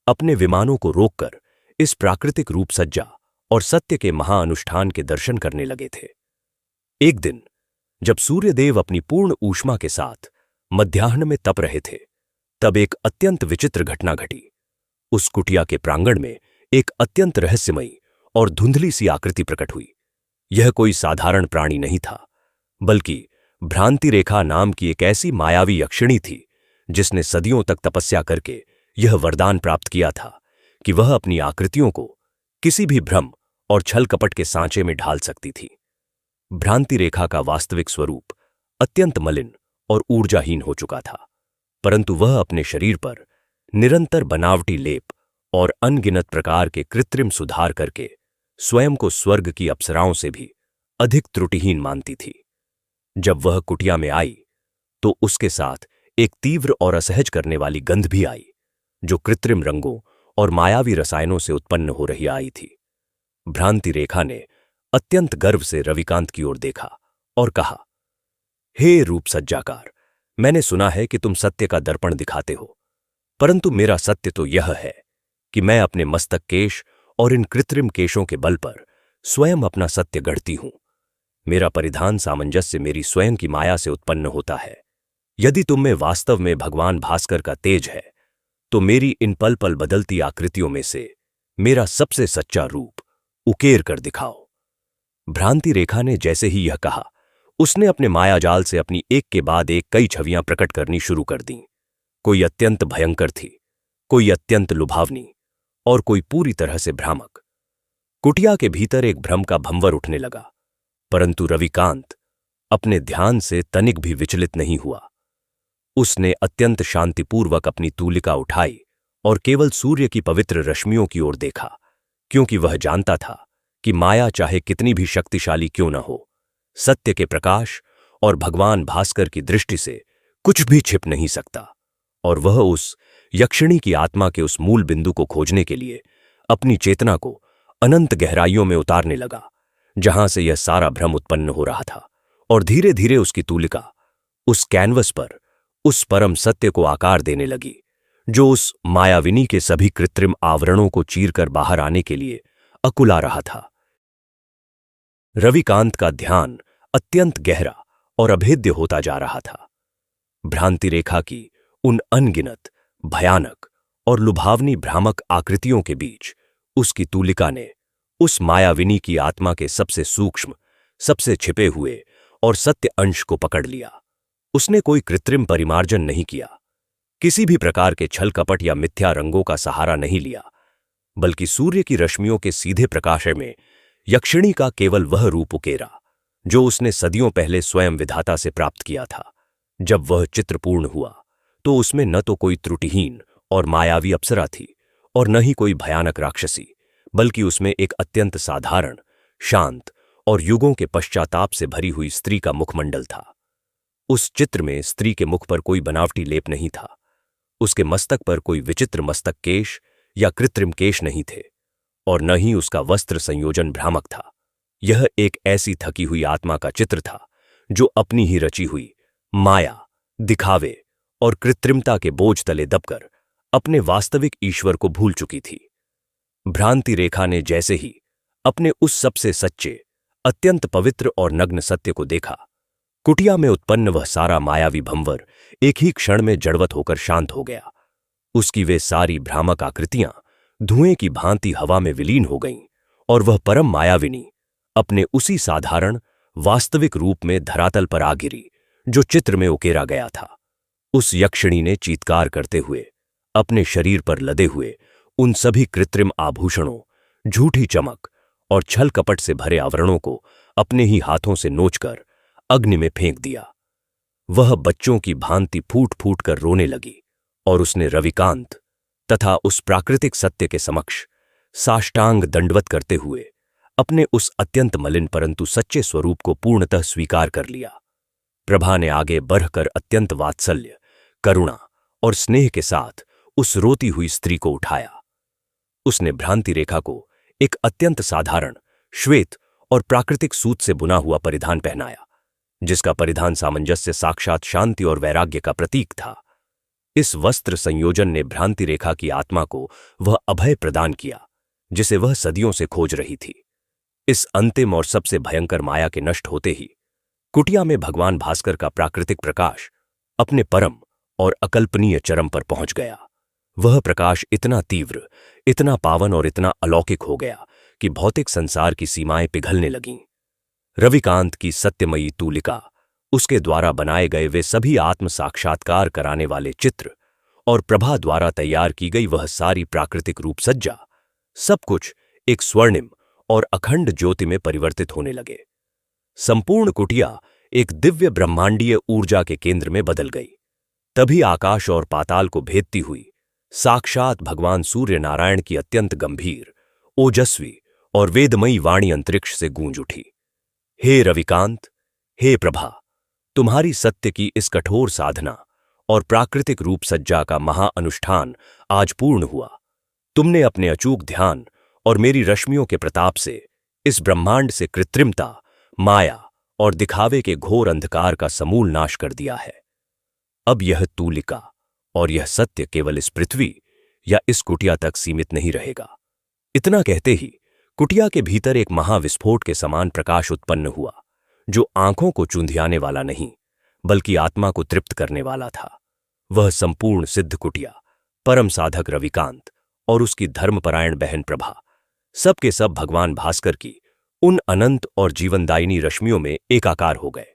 अपने विमानों को रोककर इस प्राकृतिक रूप सज्जा और सत्य के महाअनुष्ठान के दर्शन करने लगे थे। एक दिन जब सूर्यदेव अपनी पूर्ण ऊष्मा के साथ मध्याह्न में तप रहे थे, तब एक अत्यंत विचित्र घटना घटी। उस कुटिया के प्रांगण में एक अत्यंत रहस्यमयी और धुंधली सी आकृति प्रकट हुई। यह कोई साधारण प्राणी नहीं था, बल्कि भ्रांति रेखा नाम की एक ऐसी मायावी यक्षिणी थी जिसने सदियों तक तपस्या करके यह वरदान प्राप्त किया था कि वह अपनी आकृतियों को किसी भी भ्रम और छल कपट के सांचे में ढाल सकती थी। भ्रांति रेखा का वास्तविक स्वरूप अत्यंत मलिन और ऊर्जाहीन हो चुका था, परंतु वह अपने शरीर पर निरंतर बनावटी लेप और अनगिनत प्रकार के कृत्रिम सुधार करके स्वयं को स्वर्ग की अप्सराओं से भी अधिक त्रुटिहीन मानती थी। जब वह कुटिया में आई तो उसके साथ एक तीव्र और असहज करने वाली गंध भी आई जो कृत्रिम रंगों और मायावी रसायनों से उत्पन्न हो रही आई थी। भ्रांति रेखा ने अत्यंत गर्व से रविकांत की ओर देखा और कहा, हे रूप सज्जाकार, मैंने सुना है कि तुम सत्य का दर्पण दिखाते हो, परंतु मेरा सत्य तो यह है कि मैं अपने मस्तक केश और इन कृत्रिम केशों के बल पर स्वयं अपना सत्य गढ़ती हूं। मेरा परिधान सामंजस्य मेरी स्वयं की माया से उत्पन्न होता है। यदि तुम में वास्तव में भगवान भास्कर का तेज है तो मेरी इन पल पल बदलती आकृतियों में से मेरा सबसे सच्चा रूप उकेर कर दिखाओ। भ्रांति रेखा ने जैसे ही यह कहा, उसने अपने मायाजाल से अपनी एक के बाद एक कई छवियां प्रकट करनी शुरू कर दीं। कोई अत्यंत भयंकर थी, कोई अत्यंत लुभावनी और कोई पूरी तरह से भ्रामक। कुटिया के भीतर एक भ्रम का भंवर उठने लगा, परंतु रविकांत अपने ध्यान से तनिक भी विचलित नहीं हुआ। उसने अत्यंत शांतिपूर्वक अपनी तूलिका उठाई और केवल सूर्य की पवित्र रश्मियों की ओर देखा, क्योंकि वह जानता था कि माया चाहे कितनी भी शक्तिशाली क्यों न हो, सत्य के प्रकाश और भगवान भास्कर की दृष्टि से कुछ भी छिप नहीं सकता। और वह उस यक्षिणी की आत्मा के उस मूल बिंदु को खोजने के लिए अपनी चेतना को अनंत गहराइयों में उतारने लगा, जहां से यह सारा भ्रम उत्पन्न हो रहा था। और धीरे धीरे उसकी तूलिका उस कैनवस पर उस परम सत्य को आकार देने लगी जो उस मायाविनी के सभी कृत्रिम आवरणों को चीरकर बाहर आने के लिए अकुला रहा था। रविकांत का ध्यान अत्यंत गहरा और अभेद्य होता जा रहा था। भ्रांति रेखा की उन अनगिनत, भयानक और लुभावनी भ्रामक आकृतियों के बीच उसकी तूलिका ने उस मायाविनी की आत्मा के सबसे सूक्ष्म, सबसे छिपे हुए और सत्य अंश को पकड़ लिया। उसने कोई कृत्रिम परिमार्जन नहीं किया, किसी भी प्रकार के छल कपट या मिथ्या रंगों का सहारा नहीं लिया, बल्कि सूर्य की रश्मियों के सीधे प्रकाश में यक्षिणी का केवल वह रूप उकेरा जो उसने सदियों पहले स्वयं विधाता से प्राप्त किया था। जब वह चित्र पूर्ण हुआ तो उसमें न तो कोई त्रुटिहीन और मायावी अप्सरा थी और न ही कोई भयानक राक्षसी, बल्कि उसमें एक अत्यंत साधारण, शांत और युगों के पश्चाताप से भरी हुई स्त्री का मुखमंडल था। उस चित्र में स्त्री के मुख पर कोई बनावटी लेप नहीं था, उसके मस्तक पर कोई विचित्र मस्तक केश या कृत्रिम केश नहीं थे, और न ही उसका वस्त्र संयोजन भ्रामक था। यह एक ऐसी थकी हुई आत्मा का चित्र था जो अपनी ही रची हुई माया, दिखावे और कृत्रिमता के बोझ तले दबकर अपने वास्तविक ईश्वर को भूल चुकी थी। भ्रांति रेखा ने जैसे ही अपने उस सबसे सच्चे, अत्यंत पवित्र और नग्न सत्य को देखा, कुटिया में उत्पन्न वह सारा मायावी भंवर एक ही क्षण में जड़वत होकर शांत हो गया। उसकी वे सारी भ्रामक आकृतियां धुएं की भांति हवा में विलीन हो गईं और वह परम मायाविनी अपने उसी साधारण, वास्तविक रूप में धरातल पर आ गिरी जो चित्र में उकेरा गया था। उस यक्षिणी ने चीत्कार करते हुए अपने शरीर पर लदे हुए उन सभी कृत्रिम आभूषणों, झूठी चमक और छल कपट से भरे आवरणों को अपने ही हाथों से नोचकर अग्नि में फेंक दिया। वह बच्चों की भांति फूट फूट कर रोने लगी और उसने रविकांत तथा उस प्राकृतिक सत्य के समक्ष साष्टांग दंडवत करते हुए अपने उस अत्यंत मलिन परंतु सच्चे स्वरूप को पूर्णतः स्वीकार कर लिया। प्रभा ने आगे बढ़कर अत्यंत वात्सल्य, करुणा और स्नेह के साथ उस रोती हुई स्त्री को उठाया। उसने भ्रांति रेखा को एक अत्यंत साधारण, श्वेत और प्राकृतिक सूत से बुना हुआ परिधान पहनाया, जिसका परिधान सामंजस्य, साक्षात शांति और वैराग्य का प्रतीक था। इस वस्त्र संयोजन ने भ्रांति रेखा की आत्मा को वह अभय प्रदान किया जिसे वह सदियों से खोज रही थी। इस अंतिम और सबसे भयंकर माया के नष्ट होते ही कुटिया में भगवान भास्कर का प्राकृतिक प्रकाश अपने परम और अकल्पनीय चरम पर पहुंच गया। वह प्रकाश इतना तीव्र, इतना पावन और इतना अलौकिक हो गया कि भौतिक संसार की सीमाएं पिघलने लगीं। रविकांत की सत्यमयी तूलिका, उसके द्वारा बनाए गए वे सभी आत्म साक्षात्कार कराने वाले चित्र और प्रभा द्वारा तैयार की गई वह सारी प्राकृतिक रूप सज्जा, सब कुछ एक स्वर्णिम और अखंड ज्योति में परिवर्तित होने लगे। संपूर्ण कुटिया एक दिव्य ब्रह्मांडीय ऊर्जा के केंद्र में बदल गई। तभी आकाश और पाताल को भेदती हुई साक्षात भगवान सूर्य नारायण की अत्यंत गंभीर, ओजस्वी और वेदमयी वाणी अंतरिक्ष से गूंज उठी। हे रविकांत, हे प्रभा, तुम्हारी सत्य की इस कठोर साधना और प्राकृतिक रूप सज्जा का महाअनुष्ठान आज पूर्ण हुआ। तुमने अपने अचूक ध्यान और मेरी रश्मियों के प्रताप से इस ब्रह्मांड से कृत्रिमता, माया और दिखावे के घोर अंधकार का समूल नाश कर दिया है। अब यह तूलिका और यह सत्य केवल इस पृथ्वी या इस कुटिया तक सीमित नहीं रहेगा। इतना कहते ही कुटिया के भीतर एक महाविस्फोट के समान प्रकाश उत्पन्न हुआ, जो आंखों को चूंधियाने वाला नहीं, बल्कि आत्मा को तृप्त करने वाला था। वह संपूर्ण सिद्ध कुटिया, परम साधक रविकांत और उसकी धर्मपरायण बहन प्रभा, सब के सब भगवान भास्कर की उन अनंत और जीवनदायिनी रश्मियों में एकाकार हो गए।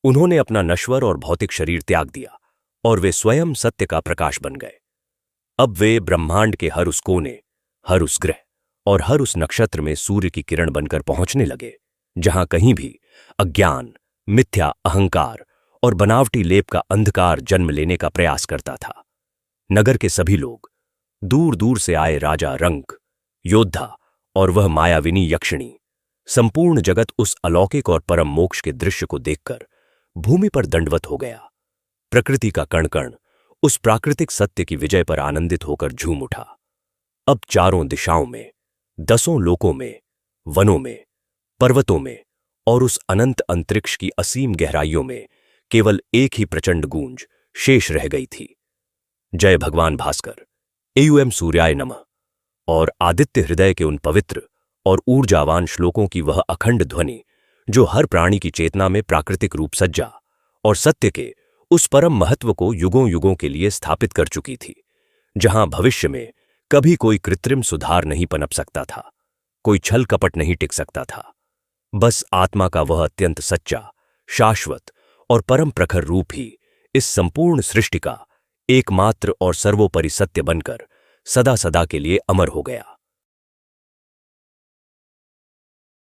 उन्होंने अपना नश्वर और भौतिक शरीर त्याग दिया और वे स्वयं सत्य का प्रकाश बन गए। अब वे ब्रह्मांड के हर उस कोने, हर उस ग्रह और हर उस नक्षत्र में सूर्य की किरण बनकर पहुंचने लगे, जहां कहीं भी अज्ञान, मिथ्या अहंकार और बनावटी लेप का अंधकार जन्म लेने का प्रयास करता था। नगर के सभी लोग, दूर दूर से आए राजा, रंक, योद्धा और वह मायाविनी यक्षिणी, संपूर्ण जगत उस अलौकिक और परम मोक्ष के दृश्य को देखकर भूमि पर दंडवत हो गया। प्रकृति का कण कण उस प्राकृतिक सत्य की विजय पर आनंदित होकर झूम उठा। अब चारों दिशाओं में, दसों लोकों में, वनों में, पर्वतों में और उस अनंत अंतरिक्ष की असीम गहराइयों में केवल एक ही प्रचंड गूंज शेष रह गई थी। जय भगवान भास्कर, एयूएम सूर्याय नमः। और आदित्य हृदय के उन पवित्र और ऊर्जावान श्लोकों की वह अखंड ध्वनि, जो हर प्राणी की चेतना में प्राकृतिक रूप सज्जा और सत्य के उस परम महत्व को युगों युगों के लिए स्थापित कर चुकी थी, जहां भविष्य में कभी कोई कृत्रिम सुधार नहीं पनप सकता था, कोई छल कपट नहीं टिक सकता था। बस आत्मा का वह अत्यंत सच्चा, शाश्वत और परम प्रखर रूप ही इस संपूर्ण सृष्टि का एकमात्र और सर्वोपरि सत्य बनकर सदा सदा के लिए अमर हो गया।